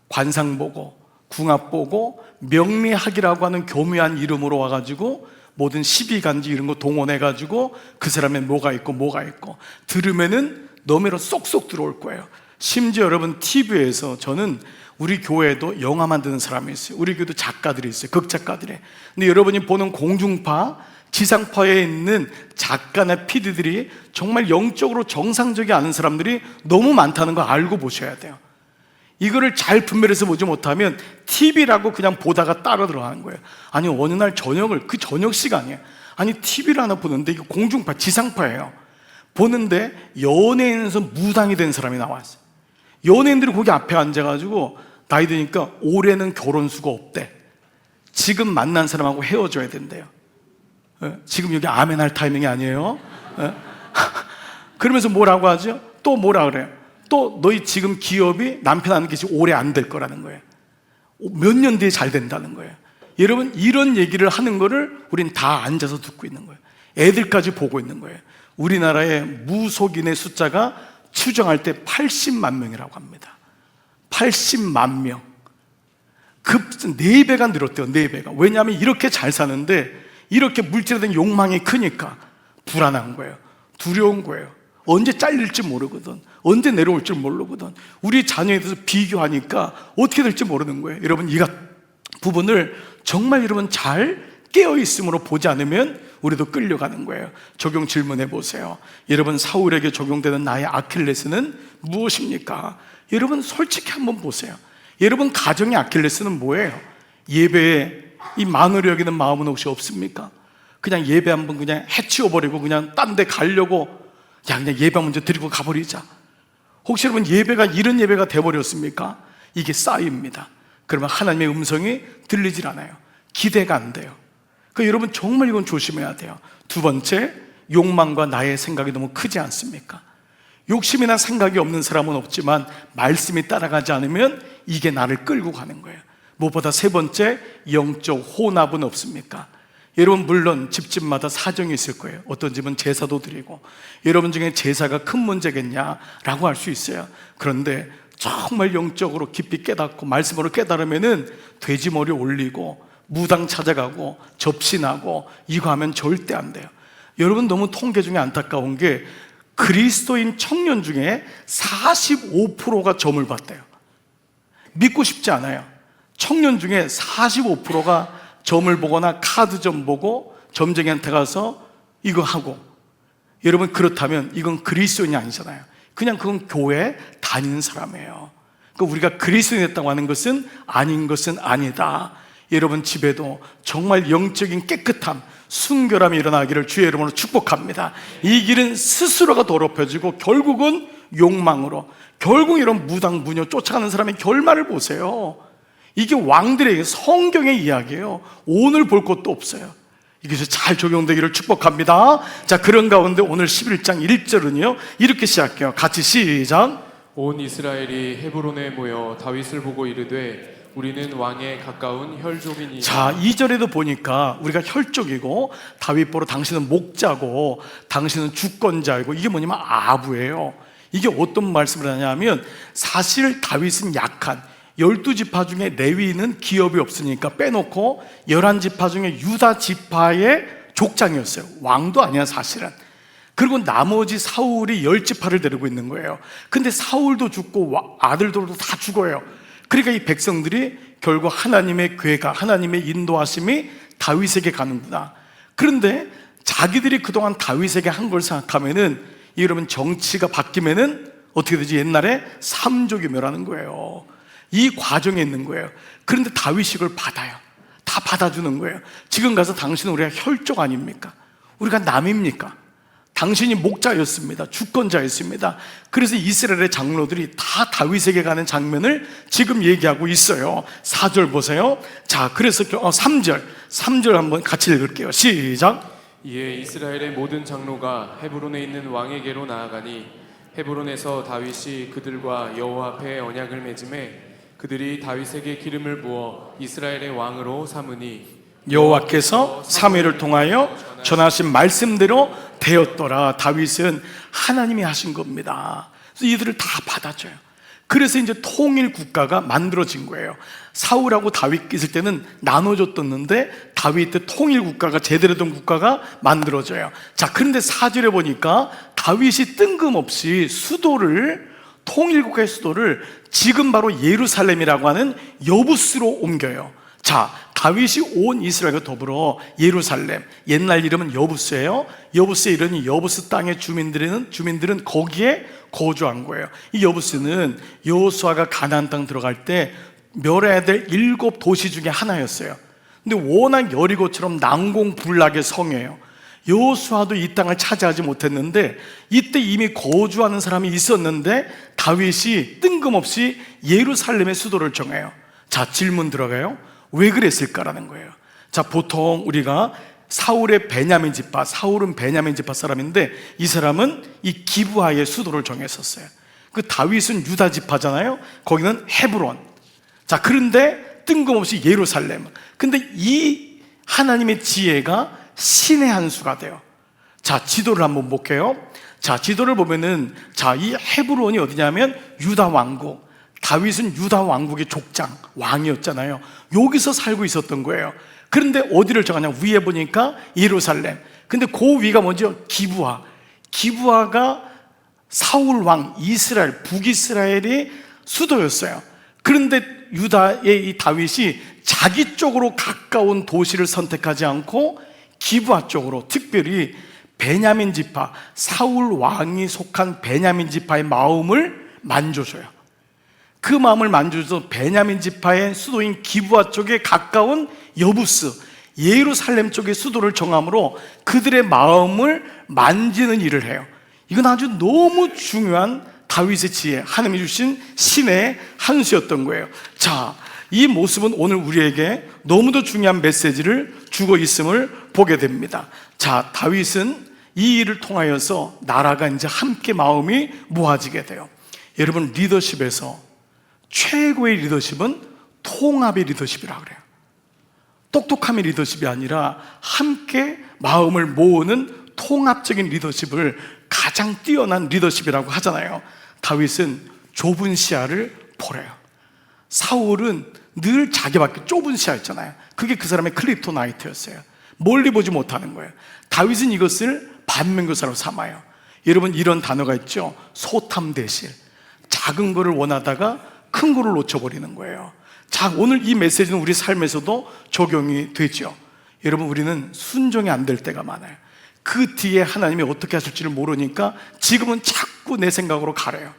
S2: 관상 보고, 궁합 보고, 명리학이라고 하는 교묘한 이름으로 와가지고 모든 시비간지 이런 거 동원해가지고 그 사람의 뭐가 있고 들으면은 너무로 쏙쏙 들어올 거예요. 심지어 여러분 TV에서 저는 우리 교회에도 영화 만드는 사람이 있어요. 우리 교회도 작가들이 있어요. 극작가들이. 근데 여러분이 보는 공중파, 지상파에 있는 작가나 PD들이 정말 영적으로 정상적이 않은 사람들이 너무 많다는 거 알고 보셔야 돼요. 이거를 잘 분별해서 보지 못하면 TV라고 그냥 보다가 따라 들어가는 거예요. 아니 어느 날 저녁을, 그 저녁 시간이에요. 아니 TV를 하나 보는데 이거 공중파, 지상파예요. 보는데 연예인에서 무당이 된 사람이 나왔어요. 연예인들이 거기 앞에 앉아가지고 나이 드니까 올해는 결혼 수가 없대. 지금 만난 사람하고 헤어져야 된대요. 지금 여기 아멘 할 타이밍이 아니에요. 그러면서 뭐라고 하죠? 또 뭐라 그래요? 또 너희 지금 기업이 남편 안 계시고 오래 안 될 거라는 거예요. 몇 년 뒤에 잘 된다는 거예요. 여러분 이런 얘기를 하는 거를 우린 다 앉아서 듣고 있는 거예요. 애들까지 보고 있는 거예요. 우리나라의 무속인의 숫자가 추정할 때 80만 명이라고 합니다. 80만 명. 급 4배가 늘었대요. 4배가. 왜냐하면 이렇게 잘 사는데 이렇게 물질에 대한 욕망이 크니까 불안한 거예요. 두려운 거예요. 언제 잘릴지 모르거든. 언제 내려올지 모르거든. 우리 자녀에 대해서 비교하니까 어떻게 될지 모르는 거예요. 여러분 이 부분을 정말 여러분 잘 깨어있음으로 보지 않으면 우리도 끌려가는 거예요. 적용 질문해 보세요. 여러분 사울에게 적용되는 나의 아킬레스는 무엇입니까? 여러분 솔직히 한번 보세요. 여러분 가정의 아킬레스는 뭐예요? 예배에 이 만으로 여기는 마음은 혹시 없습니까? 그냥 예배 한번 그냥 해치워버리고 그냥 딴 데 가려고 그냥 예배 먼저 드리고 가버리자. 혹시 여러분 예배가 이런 예배가 돼버렸습니까? 이게 쌓입니다. 그러면 하나님의 음성이 들리질 않아요. 기대가 안 돼요. 그러니까 여러분 정말 이건 조심해야 돼요. 두 번째, 욕망과 나의 생각이 너무 크지 않습니까? 욕심이나 생각이 없는 사람은 없지만 말씀이 따라가지 않으면 이게 나를 끌고 가는 거예요. 무엇보다 세 번째, 영적 혼합은 없습니까? 여러분 물론 집집마다 사정이 있을 거예요. 어떤 집은 제사도 드리고, 여러분 중에 제사가 큰 문제겠냐라고 할 수 있어요. 그런데 정말 영적으로 깊이 깨닫고 말씀으로 깨달으면은 돼지머리 올리고 무당 찾아가고 접신하고 이거 하면 절대 안 돼요. 여러분 너무 통계 중에 안타까운 게 그리스도인 청년 중에 45%가 점을 봤대요. 믿고 싶지 않아요. 청년 중에 45%가 점을 보거나 카드점 보고 점쟁이한테 가서 이거 하고. 여러분 그렇다면 이건 그리스도인이 아니잖아요. 그냥 그건 교회 다니는 사람이에요. 그러니까 우리가 그리스도인이 됐다고 하는 것은 아닌 것은 아니다. 여러분 집에도 정말 영적인 깨끗함, 순결함이 일어나기를 주의 이름으로 축복합니다. 이 길은 스스로가 더럽혀지고 결국은 욕망으로, 결국 이런 무당 무녀 쫓아가는 사람의 결말을 보세요. 이게 왕들의 성경의 이야기예요. 오늘 볼 것도 없어요. 이게 잘 적용되기를 축복합니다. 자, 그런 가운데 오늘 11장 1절은요 이렇게 시작해요. 같이 시작.
S1: 온 이스라엘이 헤브론에 모여 다윗을 보고 이르되 우리는 왕에 가까운 혈족이니.
S2: 자, 2절에도 보니까 우리가 혈족이고 다윗 보러 당신은 목자고 당신은 주권자이고 이게 뭐냐면 아부예요. 이게 어떤 말씀을 하냐면 사실 다윗은 약한 12지파 중에 레위인은 기업이 없으니까 빼놓고 11지파 중에 유다 지파의 족장이었어요. 왕도 아니야 사실은. 그리고 나머지 사울이 10지파를 데리고 있는 거예요. 근데 사울도 죽고 아들들도 다 죽어요. 그러니까 이 백성들이 결국 하나님의 괴가, 하나님의 인도하심이 다윗에게 가는구나. 그런데 자기들이 그동안 다윗에게 한 걸 생각하면은 여러분 정치가 바뀌면은 어떻게 되지? 옛날에 삼족이 멸하는 거예요. 이 과정에 있는 거예요. 그런데 다윗이 이걸 받아요. 다 받아주는 거예요. 지금 가서 당신은 우리가 혈족 아닙니까? 우리가 남입니까? 당신이 목자였습니다. 주권자였습니다. 그래서 이스라엘의 장로들이 다 다윗에게 가는 장면을 지금 얘기하고 있어요. 4절 보세요. 자, 그래서 3절 한번 같이 읽을게요. 시작.
S1: 이에 이스라엘의 모든 장로가 헤브론에 있는 왕에게로 나아가니 헤브론에서 다윗이 그들과 여호와 앞에 언약을 맺음에 그들이 다윗에게 기름을 부어 이스라엘의 왕으로 삼으니
S2: 여호와께서 사무엘을 통하여 전하신 말씀대로 되었더라. 다윗은 하나님이 하신 겁니다. 그래서 이들을 다 받아줘요. 그래서 이제 통일 국가가 만들어진 거예요. 사울하고 다윗 있을 때는 나눠줬었는데 다윗 때 통일 국가가 제대로 된 국가가 만들어져요. 자, 그런데 4절에 보니까 다윗이 뜬금없이 수도를 통일국가의 수도를 지금 바로 예루살렘이라고 하는 여부스로 옮겨요. 자, 다윗이 온 이스라엘과 더불어 예루살렘, 옛날 이름은 여부스예요. 여부스의 이름이 여부스 땅의 주민들은 거기에 거주한 거예요. 이 여부스는 여호수아가 가나안 땅 들어갈 때 멸해야 될 7 도시 중에 하나였어요. 근데 워낙 여리고처럼 난공불락의 성이에요. 여호수아도 이 땅을 차지하지 못했는데 이때 이미 거주하는 사람이 있었는데 다윗이 뜬금없이 예루살렘의 수도를 정해요. 자, 질문 들어가요. 왜 그랬을까라는 거예요. 자, 보통 우리가 사울의 베냐민 지파, 사울은 베냐민 지파 사람인데 이 사람은 이 기브아의 수도를 정했었어요. 그 다윗은 유다 지파잖아요. 거기는 헤브론. 자, 그런데 뜬금없이 예루살렘. 근데 이 하나님의 지혜가 신의 한 수가 돼요. 자, 지도를 한번 볼게요. 자, 지도를 보면은, 자, 이 헤브론이 어디냐면 유다 왕국. 다윗은 유다 왕국의 족장, 왕이었잖아요. 여기서 살고 있었던 거예요. 그런데 어디를 정하냐? 위에 보니까 예루살렘. 근데 그 위가 뭐죠? 기브아. 기브아가 사울 왕, 이스라엘, 북이스라엘의 수도였어요. 그런데 유다의 이 다윗이 자기 쪽으로 가까운 도시를 선택하지 않고 기브아 쪽으로, 특별히 베냐민 지파, 사울 왕이 속한 베냐민 지파의 마음을 만져줘요. 그 마음을 만져줘서 베냐민 지파의 수도인 기브아 쪽에 가까운 여부스, 예루살렘 쪽의 수도를 정함으로 그들의 마음을 만지는 일을 해요. 이건 아주 너무 중요한 다윗의 지혜, 하나님이 주신 신의 한 수였던 거예요. 자, 이 모습은 오늘 우리에게 너무도 중요한 메시지를 주고 있음을 보게 됩니다. 자, 다윗은 이 일을 통하여서 나라가 이제 함께 마음이 모아지게 돼요. 여러분, 리더십에서 최고의 리더십은 통합의 리더십이라고 그래요. 똑똑함의 리더십이 아니라 함께 마음을 모으는 통합적인 리더십을 가장 뛰어난 리더십이라고 하잖아요. 다윗은 좁은 시야를 보래요. 사울은 늘 자기밖에 좁은 시야였잖아요. 그게 그 사람의 크립토나이트였어요. 멀리 보지 못하는 거예요. 다윗은 이것을 반면교사로 삼아요. 여러분, 이런 단어가 있죠. 소탐대실. 작은 거를 원하다가 큰 거를 놓쳐버리는 거예요. 자, 오늘 이 메시지는 우리 삶에서도 적용이 되죠. 여러분, 우리는 순종이 안 될 때가 많아요. 그 뒤에 하나님이 어떻게 하실지를 모르니까 지금은 자꾸 내 생각으로 가려요.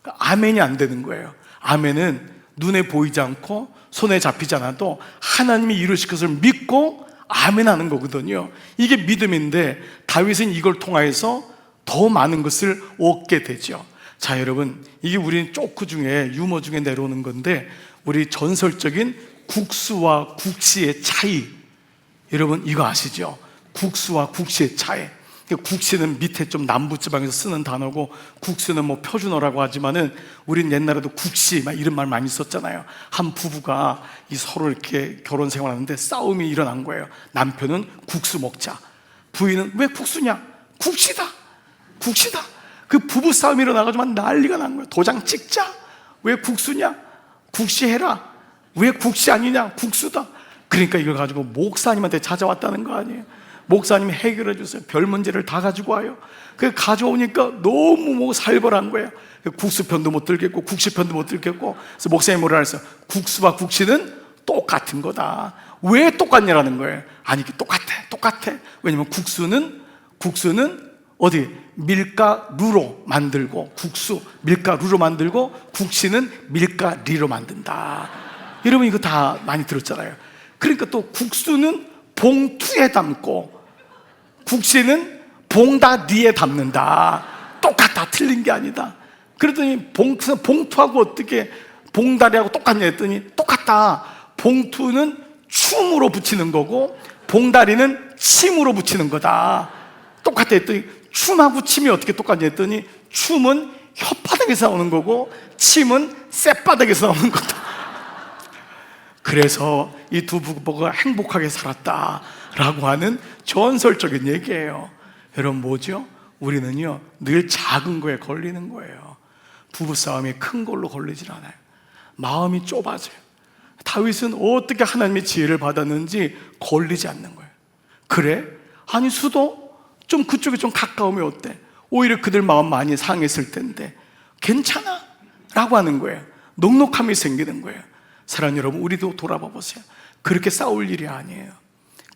S2: 아멘이 안 되는 거예요. 아멘은 눈에 보이지 않고 손에 잡히지 않아도 하나님이 이루실 것을 믿고 아멘 하는 거거든요. 이게 믿음인데 다윗은 이걸 통하여서 더 많은 것을 얻게 되죠. 자, 여러분, 이게 우리 조크 중에 유머 중에 내려오는 건데 우리 전설적인 국수와 국시의 차이, 여러분 이거 아시죠? 국수와 국시의 차이. 국시는 밑에 좀 남부지방에서 쓰는 단어고 국수는 뭐 표준어라고 하지만은 우린 옛날에도 국시 막 이런 말 많이 썼잖아요. 한 부부가 이 서로 이렇게 결혼 생활하는데 싸움이 일어난 거예요. 남편은 국수 먹자, 부인은 왜 국수냐? 국시다, 국시다. 그 부부 싸움이 일어나가지고 난리가 난 거예요. 도장 찍자. 왜 국수냐? 국시해라. 왜 국시 아니냐? 국수다. 그러니까 이걸 가지고 목사님한테 찾아왔다는 거 아니에요. 목사님이 해결해 주세요. 별 문제를 다 가지고 와요. 그 가져오니까 너무 뭐 살벌한 거예요. 국수 편도 못 들겠고 국시 편도 못 들겠고. 그래서 목사님이 뭐라 그랬어요? 국수와 국시는 똑같은 거다. 왜 똑같냐라는 거예요. 아니, 똑같아. 왜냐면 국수는 어디 밀가루로 만들고, 국수 밀가루로 만들고, 국시는 밀가리로 만든다. 여러분 이거 다 많이 들었잖아요. 그러니까 또 국수는 봉투에 담고 국시는 봉다리에 담는다. 똑같다, 틀린 게 아니다. 그랬더니 봉투하고 어떻게 봉다리하고 똑같냐 했더니 똑같다. 봉투는 춤으로 붙이는 거고 봉다리는 침으로 붙이는 거다. 똑같다 했더니 춤하고 침이 어떻게 똑같냐 했더니 춤은 혓바닥에서 나오는 거고 침은 쌔바닥에서 나오는 거다. 그래서 이 두 부부가 행복하게 살았다라고 하는 전설적인 얘기예요. 여러분 뭐죠? 우리는요 늘 작은 거에 걸리는 거예요. 부부싸움이 큰 걸로 걸리질 않아요. 마음이 좁아져요. 다윗은 어떻게 하나님의 지혜를 받았는지 걸리지 않는 거예요. 그래? 아니 수도 좀 그쪽에 좀 가까우면 어때? 오히려 그들 마음 많이 상했을 텐데 괜찮아. 라고 하는 거예요. 녹록함이 생기는 거예요. 사랑하는 여러분, 우리도 돌아봐 보세요. 그렇게 싸울 일이 아니에요.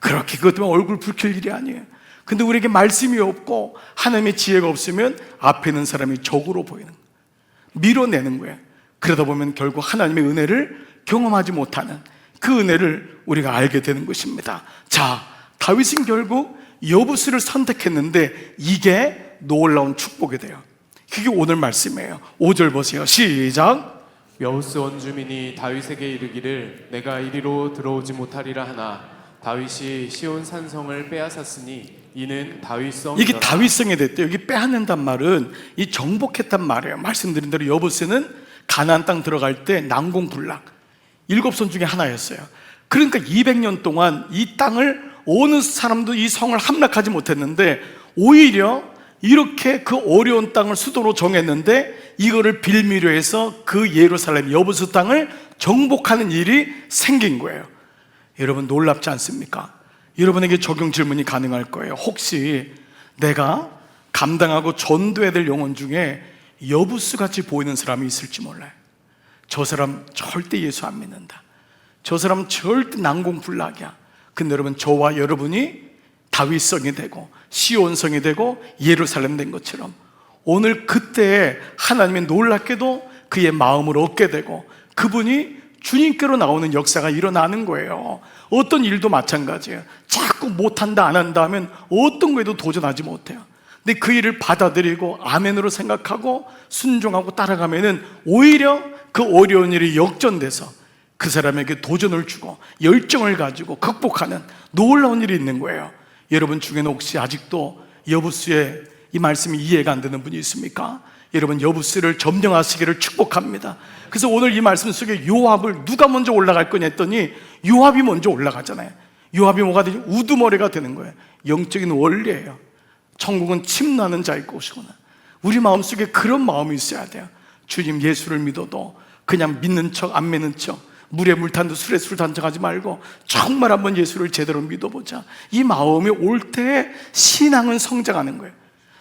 S2: 그렇게 그것 때문에 얼굴 붉힐 일이 아니에요. 근데 우리에게 말씀이 없고 하나님의 지혜가 없으면 앞에 있는 사람이 적으로 보이는 거예요. 밀어내는 거예요. 그러다 보면 결국 하나님의 은혜를 경험하지 못하는 그 은혜를 우리가 알게 되는 것입니다. 자, 다윗은 결국 여부스를 선택했는데 이게 놀라운 축복이 돼요. 그게 오늘 말씀이에요. 5절 보세요. 시작.
S1: 여우스 원주민이 다윗에게 이르기를 내가 이리로 들어오지 못하리라 하나 다윗이 시온 산성을 빼앗았으니 이는 다윗성이더라.
S2: 이게 다윗성이 됐대요. 여기 빼앗는단 말은 이 정복했단 말이에요. 말씀드린 대로 여부스는 가나안 땅 들어갈 때 난공불락 7선 중에 하나였어요. 그러니까 200년 동안 이 땅을 어느 사람도 이 성을 함락하지 못했는데 오히려 이렇게 그 어려운 땅을 수도로 정했는데 이거를 빌미로 해서 그 예루살렘 여부스 땅을 정복하는 일이 생긴 거예요. 여러분 놀랍지 않습니까? 여러분에게 적용 질문이 가능할 거예요. 혹시 내가 감당하고 전도해야 될 영혼 중에 여부스같이 보이는 사람이 있을지 몰라요. 저 사람 절대 예수 안 믿는다. 저 사람 절대 난공불락이야. 근데 여러분, 저와 여러분이 다윗성이 되고 시온성이 되고 예루살렘 된 것처럼 오늘 그때에 하나님이 놀랍게도 그의 마음을 얻게 되고 그분이 주님께로 나오는 역사가 일어나는 거예요. 어떤 일도 마찬가지예요. 자꾸 못한다 안 한다 하면 어떤 거에도 도전하지 못해요. 근데 그 일을 받아들이고 아멘으로 생각하고 순종하고 따라가면은 오히려 그 어려운 일이 역전돼서 그 사람에게 도전을 주고 열정을 가지고 극복하는 놀라운 일이 있는 거예요. 여러분 중에는 혹시 아직도 여부스의 이 말씀이 이해가 안 되는 분이 있습니까? 여러분 여부스를 점령하시기를 축복합니다. 그래서 오늘 이 말씀 속에 요압을 누가 먼저 올라갈 거냐 했더니 요압이 먼저 올라가잖아요. 요압이 뭐가 되지? 우두머리가 되는 거예요. 영적인 원리예요. 천국은 침나는 자의 곳이구나. 우리 마음속에 그런 마음이 있어야 돼요. 주님 예수를 믿어도 그냥 믿는 척 안 믿는 척, 물에 물 탄 듯 술에 술 탄 척 하지 말고 정말 한번 예수를 제대로 믿어보자. 이 마음이 올 때 신앙은 성장하는 거예요.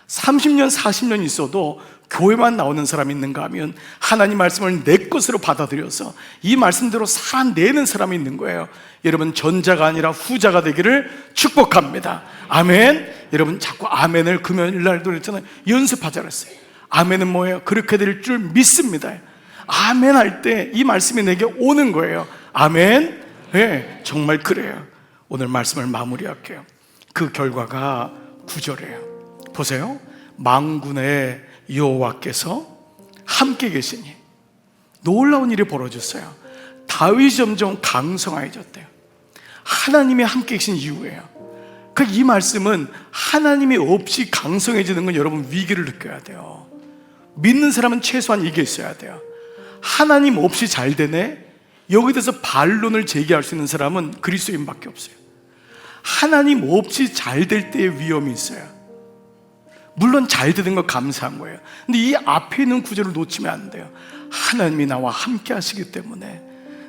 S2: 30년 40년 있어도 교회만 나오는 사람이 있는가 하면 하나님 말씀을 내 것으로 받아들여서 이 말씀대로 살아내는 사람이 있는 거예요. 여러분 전자가 아니라 후자가 되기를 축복합니다. 아멘. 여러분 자꾸 아멘을 금요일날도 그랬잖아요. 연습하자 그랬어요. 아멘은 뭐예요? 그렇게 될 줄 믿습니다. 아멘 할 때 이 말씀이 내게 오는 거예요. 아멘. 네, 정말 그래요. 오늘 말씀을 마무리할게요. 그 결과가 9절이에요. 보세요. 만군의 여호와께서 함께 계시니 놀라운 일이 벌어졌어요. 다윗이 점점 강성해졌대요. 하나님이 함께 계신 이유예요. 이 말씀은 하나님이 없이 강성해지는 건 여러분 위기를 느껴야 돼요. 믿는 사람은 최소한 이게 있어야 돼요. 하나님 없이 잘 되네? 여기 대해서 반론을 제기할 수 있는 사람은 그리스도인밖에 없어요. 하나님 없이 잘 될 때의 위험이 있어요. 물론 잘 되는 거 감사한 거예요. 근데 이 앞에 있는 구절을 놓치면 안 돼요. 하나님이 나와 함께 하시기 때문에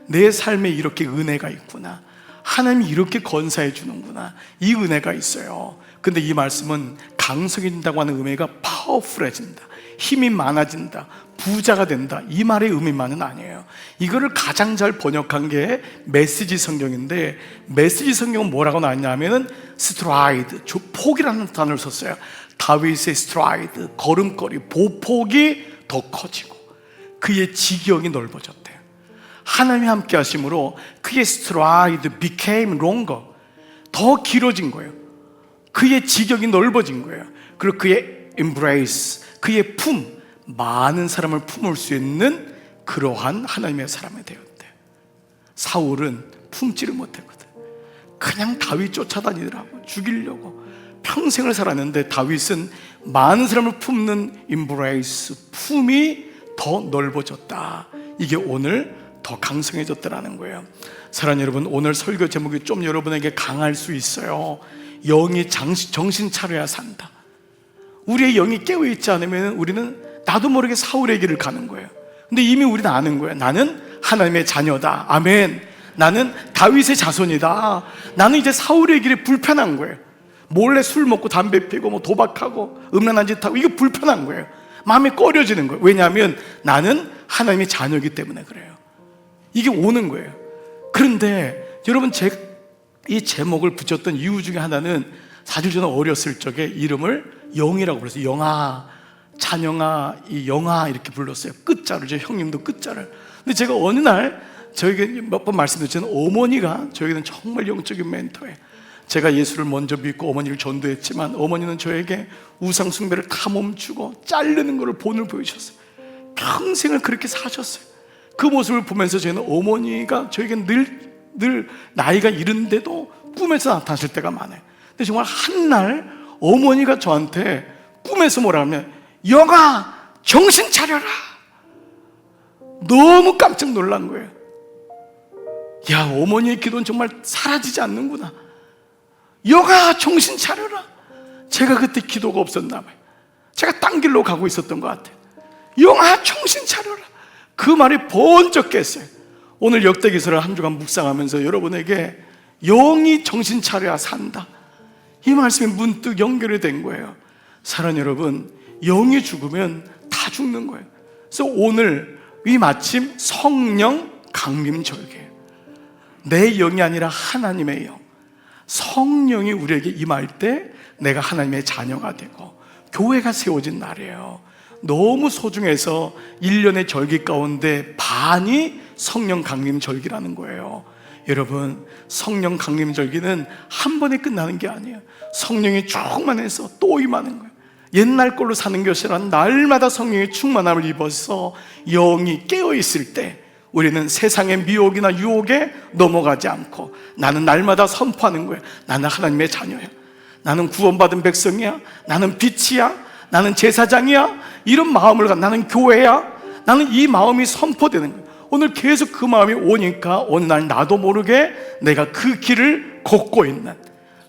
S2: 내 삶에 이렇게 은혜가 있구나. 하나님이 이렇게 건사해 주는구나. 이 은혜가 있어요. 근데 이 말씀은 강성해진다고 하는 의미가 파워풀해진다, 힘이 많아진다, 부자가 된다, 이 말의 의미만은 아니에요. 이거를 가장 잘 번역한 게 메시지 성경인데, 메시지 성경은 뭐라고 나왔냐면은 스트라이드, 폭이라는 단어를 썼어요. 다윗의 스트라이드, 걸음걸이, 보폭이 더 커지고 그의 지경이 넓어졌대요. 하나님이 함께 하심으로 그의 스트라이드 became longer, 더 길어진 거예요. 그의 지경이 넓어진 거예요. 그리고 그의 embrace, 그의 품, 많은 사람을 품을 수 있는 그러한 하나님의 사람이 되었대요. 사울은 품지를 못했거든. 그냥 다윗 쫓아다니더라고, 죽이려고. 평생을 살았는데 다윗은 많은 사람을 품는 embrace, 품이 더 넓어졌다. 이게 오늘 더 강성해졌다라는 거예요. 사랑하는 여러분, 오늘 설교 제목이 좀 여러분에게 강할 수 있어요. 영이 정신 차려야 산다. 우리의 영이 깨어있지 않으면 우리는 나도 모르게 사울의 길을 가는 거예요. 근데 이미 우리는 아는 거예요. 나는 하나님의 자녀다. 아멘. 나는 다윗의 자손이다. 나는 이제 사울의 길이 불편한 거예요. 몰래 술 먹고 담배 피고 뭐 도박하고 음란한 짓 하고, 이거 불편한 거예요. 마음이 꺼려지는 거예요. 왜냐하면 나는 하나님의 자녀이기 때문에 그래요. 이게 오는 거예요. 그런데 여러분, 이 제목을 붙였던 이유 중에 하나는 사실 저는 어렸을 적에 이름을 영이라고 불렀어요. 영아, 찬영아, 이 영아 이렇게 불렀어요. 끝자를, 제 형님도 끝자를. 근데 제가 어느 날 저에게 몇 번 말씀드렸지만 어머니가 저에게는 정말 영적인 멘토예요. 제가 예수를 먼저 믿고 어머니를 전도했지만 어머니는 저에게 우상 숭배를 다 멈추고 자르는 것을 본을 보여주셨어요. 평생을 그렇게 사셨어요. 그 모습을 보면서 저는 어머니가 저에게 늘 나이가 이른데도 꿈에서 나타나실 때가 많아요. 근데 정말 한날 어머니가 저한테 꿈에서 뭐라 하면, 영아 정신 차려라. 너무 깜짝 놀란 거예요. 야, 어머니의 기도는 정말 사라지지 않는구나. 영아 정신 차려라. 제가 그때 기도가 없었나 봐요. 제가 딴 길로 가고 있었던 것 같아요. 영아 정신 차려라. 그 말이 번쩍 깼어요. 오늘 역대기서를 한 주간 묵상하면서 여러분에게 영이 정신 차려야 산다, 이 말씀이 문득 연결이 된 거예요. 사랑하는 여러분, 영이 죽으면 다 죽는 거예요. 그래서 오늘 이 마침 성령 강림절기예요. 내 영이 아니라 하나님의 영, 성령이 우리에게 임할 때 내가 하나님의 자녀가 되고 교회가 세워진 날이에요. 너무 소중해서 1년의 절기 가운데 반이 성령 강림 절기라는 거예요. 여러분, 성령 강림 절기는 한 번에 끝나는 게 아니에요. 성령이 충만해서 또 임하는 거예요. 옛날 걸로 사는 것이 아니라 날마다 성령의 충만함을 입어서 영이 깨어있을 때 우리는 세상의 미혹이나 유혹에 넘어가지 않고, 나는 날마다 선포하는 거예요. 나는 하나님의 자녀야. 나는 구원받은 백성이야. 나는 빛이야. 나는 제사장이야. 이런 마음을 갖고, 나는 교회야. 나는 이 마음이 선포되는 거예요. 오늘 계속 그 마음이 오니까 어느 날 나도 모르게 내가 그 길을 걷고 있는,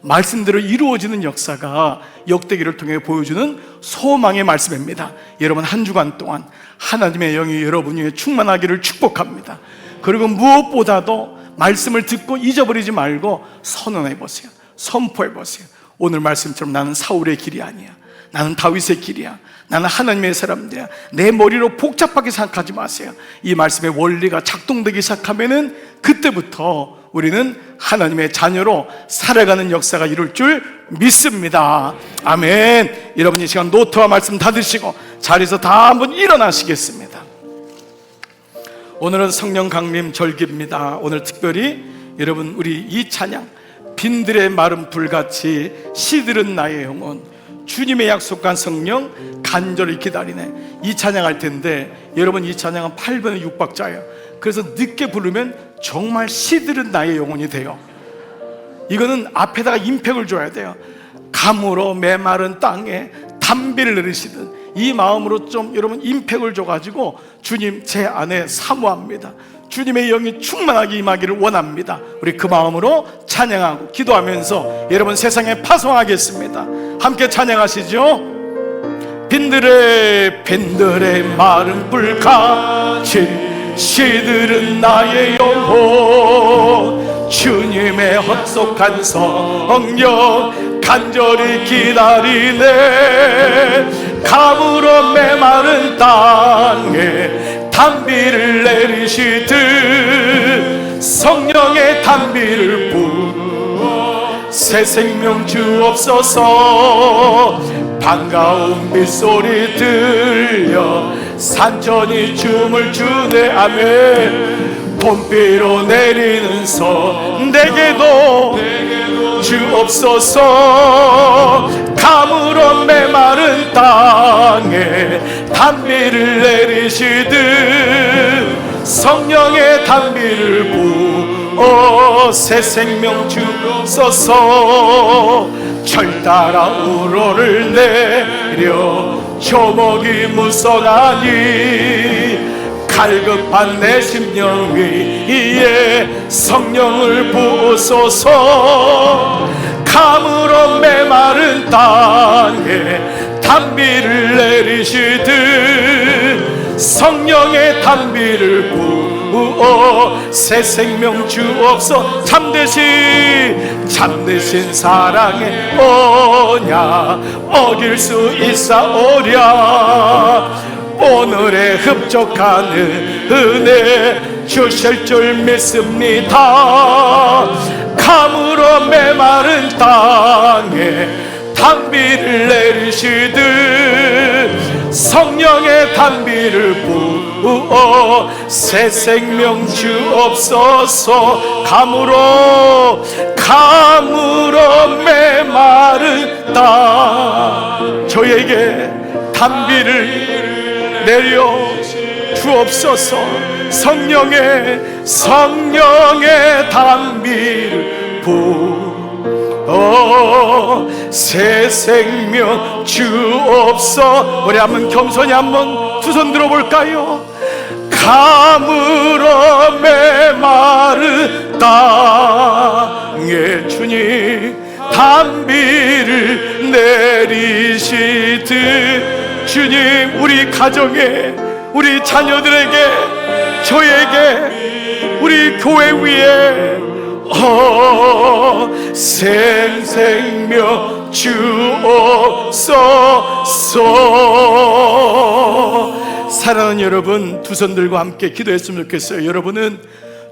S2: 말씀대로 이루어지는 역사가 역대기를 통해 보여주는 소망의 말씀입니다. 여러분, 한 주간 동안 하나님의 영이 여러분 위에 충만하기를 축복합니다. 그리고 무엇보다도 말씀을 듣고 잊어버리지 말고 선언해 보세요. 선포해 보세요. 오늘 말씀처럼 나는 사울의 길이 아니야. 나는 다윗의 길이야. 나는 하나님의 사람들이야. 내 머리로 복잡하게 생각하지 마세요. 이 말씀의 원리가 작동되기 시작하면은 그때부터 우리는 하나님의 자녀로 살아가는 역사가 이룰 줄 믿습니다. 아멘. 여러분, 이 시간 노트와 말씀 다 드시고 자리에서 다 한번 일어나시겠습니다. 오늘은 성령 강림 절기입니다. 오늘 특별히 여러분, 우리 이 찬양, 빈들의 마른 불같이 시들은 나의 영혼, 주님의 약속한 성령 간절히 기다리네, 이 찬양할 텐데, 여러분, 이 찬양은 8번의 6박자예요. 그래서 늦게 부르면 정말 시들은 나의 영혼이 돼요. 이거는 앞에다가 임팩을 줘야 돼요. 감으로 메마른 땅에 담비를 내리시든, 이 마음으로 좀 여러분 임팩을 줘가지고, 주님 제 안에 사모합니다, 주님의 영이 충만하게 임하기를 원합니다. 우리 그 마음으로 찬양하고 기도하면서 여러분 세상에 파송하겠습니다. 함께 찬양하시죠. 빈들의 마른 불같이 시들은 나의 영혼, 주님의 약속한 성령 간절히 기다리네. 감으로 메마른 땅에 담비를 내리시듯 성령의 담비를 부어 새 생명 주옵소서. 반가운 빗소리 들려 산천이 춤을 추네. 아멘. 봄비로 내리는 선 내게도 주옵소서. 감으로 메마른 땅에 담비를 내리시듯 성령의 담비를 부어 새 생명 주옵소서. 철 따라 우로를 내려 초목이 무성하니 갈급한 내 심령 위에 성령을 부으소서. 감으로 메마른 땅에 담비를 내리시듯 성령의 담비를 부어 새 생명 주옵소서. 참되신 사랑의 언약 어길 수 있사오랴. 오늘의 흡족한 은혜 주실 줄 믿습니다. 감으로 메마른 땅에 단비를 내리시듯 성령의 단비를 부어 새 생명 주옵소서. 감으로 메마른 땅 저에게 단비를 내려 주옵소서. 성령의 단비를 부어 새 생명 주옵소서. 우리 한번 겸손히 한번 두 손 들어볼까요? 감으로 메마른 땅에 주님 단비를 내리시듯 주님 우리 가정에 우리 자녀들에게 저에게 우리 교회 위에 생명 주옵소서. 사랑하는 여러분, 두 손 들고 함께 기도했으면 좋겠어요. 여러분은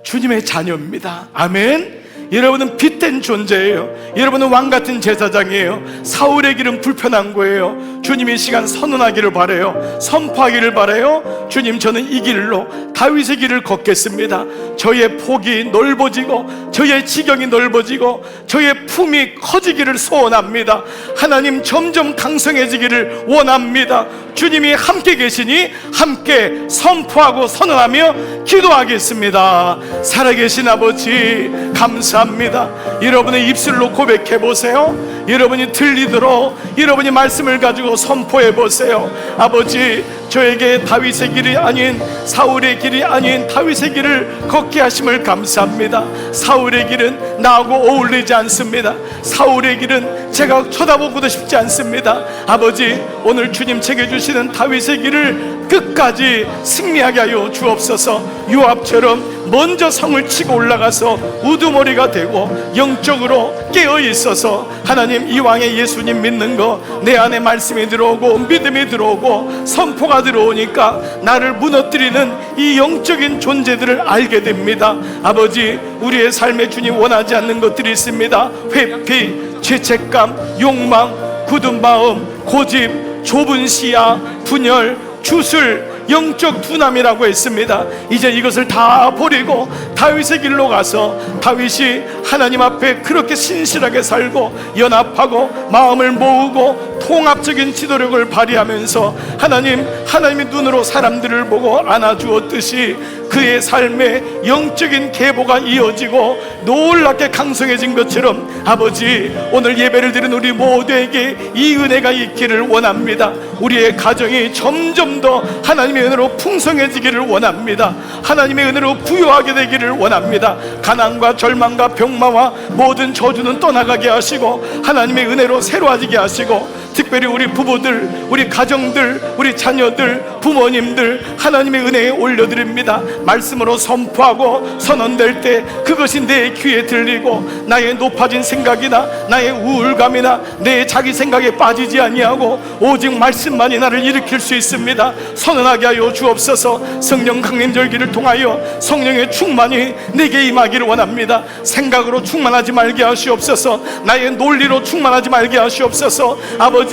S2: 주님의 자녀입니다. 아멘. 여러분은 빛된 존재예요. 여러분은 왕같은 제사장이에요. 사울의 길은 불편한 거예요. 주님 이 시간 선언하기를 바라요. 선포하기를 바라요. 주님 저는 이 길로 다윗의 길을 걷겠습니다. 저의 폭이 넓어지고 저의 지경이 넓어지고 저의 품이 커지기를 소원합니다. 하나님 점점 강성해지기를 원합니다. 주님이 함께 계시니 함께 선포하고 선언하며 기도하겠습니다. 살아계신 아버지 감사합니다. 여러분의 입술로 고백해 보세요. 여러분이 들리도록 여러분이 말씀을 가지고 선포해 보세요. 아버지 저에게 다윗의 길이 아닌 사울의 길이 아닌 다윗의 길을 걷게 하심을 감사합니다. 사울의 길은 나하고 어울리지 않습니다. 사울의 길은 제가 쳐다보고도 싶지 않습니다. 아버지 오늘 주님 제게 주시는 다윗의 길을 끝까지 승리하게 하여 주옵소서. 요압처럼 먼저 성을 치고 올라가서 우두머리가 되고 영적으로 깨어 있어서 하나님 이 왕의 예수님 믿는 거 내 안에 말씀이 들어오고 믿음이 들어오고 선포가 들어오니까 나를 무너뜨리는 이 영적인 존재들을 알게 됩니다. 아버지 우리의 삶에 주님 원하지 않는 것들이 있습니다. 회피, 죄책감, 욕망, 굳은 마음, 고집, 좁은 시야, 분열, 주술, 영적 둔함이라고 했습니다. 이제 이것을 다 버리고 다윗의 길로 가서 다윗이 하나님 앞에 그렇게 신실하게 살고 연합하고 마음을 모으고 통합적인 지도력을 발휘하면서 하나님의 눈으로 사람들을 보고 안아주었듯이 그의 삶에 영적인 계보가 이어지고 놀랍게 강성해진 것처럼 아버지 오늘 예배를 드린 우리 모두에게 이 은혜가 있기를 원합니다. 우리의 가정이 점점 더 하나님의 은혜로 풍성해지기를 원합니다. 하나님의 은혜로 부유하게 되기를 원합니다. 가난과 절망과 병마와 모든 저주는 떠나가게 하시고 하나님의 은혜로 새로워지게 하시고 특별히 우리 부부들, 우리 가정들, 우리 자녀들, 부모님들 하나님의 은혜에 올려드립니다. 말씀으로 선포하고 선언될 때 그것이 내 귀에 들리고 나의 높아진 생각이나 나의 우울감이나 내 자기 생각에 빠지지 아니하고 오직 말씀만이 나를 일으킬 수 있습니다. 선언하게 하여 주옵소서. 성령 강림절기를 통하여 성령의 충만이 내게 임하기를 원합니다. 생각으로 충만하지 말게 하시옵소서. 나의 논리로 충만하지 말게 하시옵소서. 아버지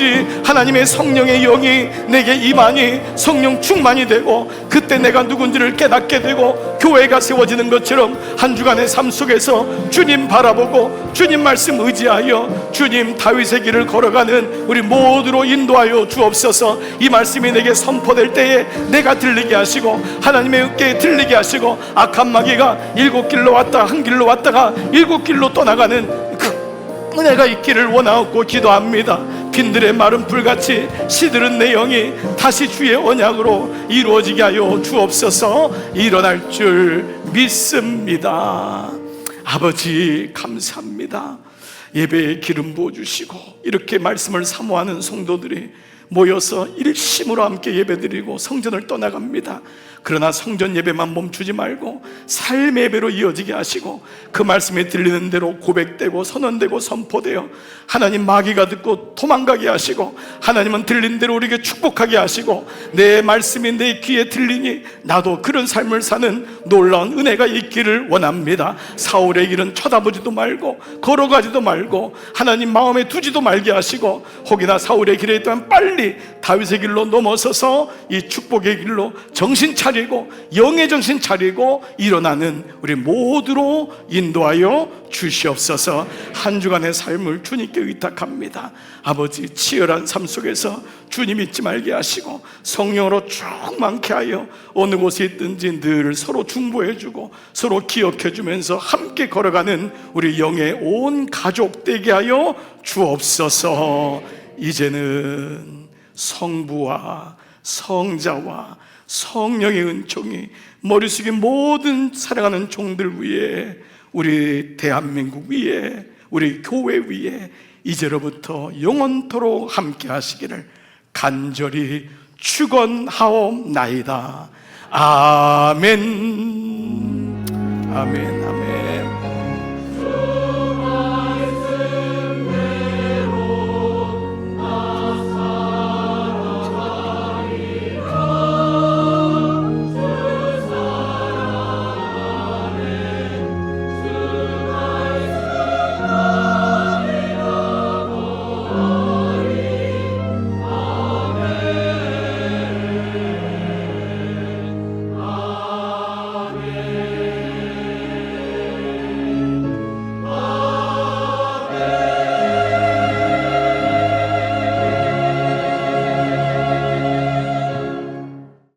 S2: 하나님의 성령의 영이 내게 임하니 성령 충만이 되고 그때 내가 누군지를 깨닫게 되고 교회가 세워지는 것처럼 한 주간의 삶 속에서 주님 바라보고 주님 말씀 의지하여 주님 다윗의 길을 걸어가는 우리 모두로 인도하여 주옵소서. 이 말씀이 내게 선포될 때에 내가 들리게 하시고 하나님의 은께 들리게 하시고 악한 마귀가 7길로 왔다 한 길로 왔다가 7길로 떠나가는 그 은혜가 있기를 원하옵고 기도합니다. 빈들의 마른 불같이 시들은 내 영이 다시 주의 언약으로 이루어지게 하여 주옵소서. 일어날 줄 믿습니다. 아버지 감사합니다. 예배에 기름 부어주시고 이렇게 말씀을 사모하는 성도들이 모여서 일심으로 함께 예배드리고 성전을 떠나갑니다. 그러나 성전 예배만 멈추지 말고 삶의 예배로 이어지게 하시고, 그 말씀이 들리는 대로 고백되고 선언되고 선포되어 하나님 마귀가 듣고 도망가게 하시고, 하나님은 들린 대로 우리에게 축복하게 하시고, 내 말씀이 내 귀에 들리니 나도 그런 삶을 사는 놀라운 은혜가 있기를 원합니다. 사울의 길은 쳐다보지도 말고 걸어가지도 말고 하나님 마음에 두지도 말게 하시고, 혹이나 사울의 길에 있다면 빨리 다윗의 길로 넘어서서 이 축복의 길로 정신 차리고 영의 정신 차리고 일어나는 우리 모두로 인도하여 주시옵소서. 한 주간의 삶을 주님께 의탁합니다. 아버지, 치열한 삶 속에서 주님 잊지 말게 하시고 성령으로 충만케 하여 어느 곳에 있든지 늘 서로 중보해주고 서로 기억해주면서 함께 걸어가는 우리 영의 온 가족 되게 하여 주옵소서. 이제는 성부와 성자와 성령의 은총이 머리 숙인 모든 사랑하는 종들 위에, 우리 대한민국 위에, 우리 교회 위에 이제로부터 영원토록 함께 하시기를 간절히 축원하옵나이다. 아멘. 아멘. 아멘.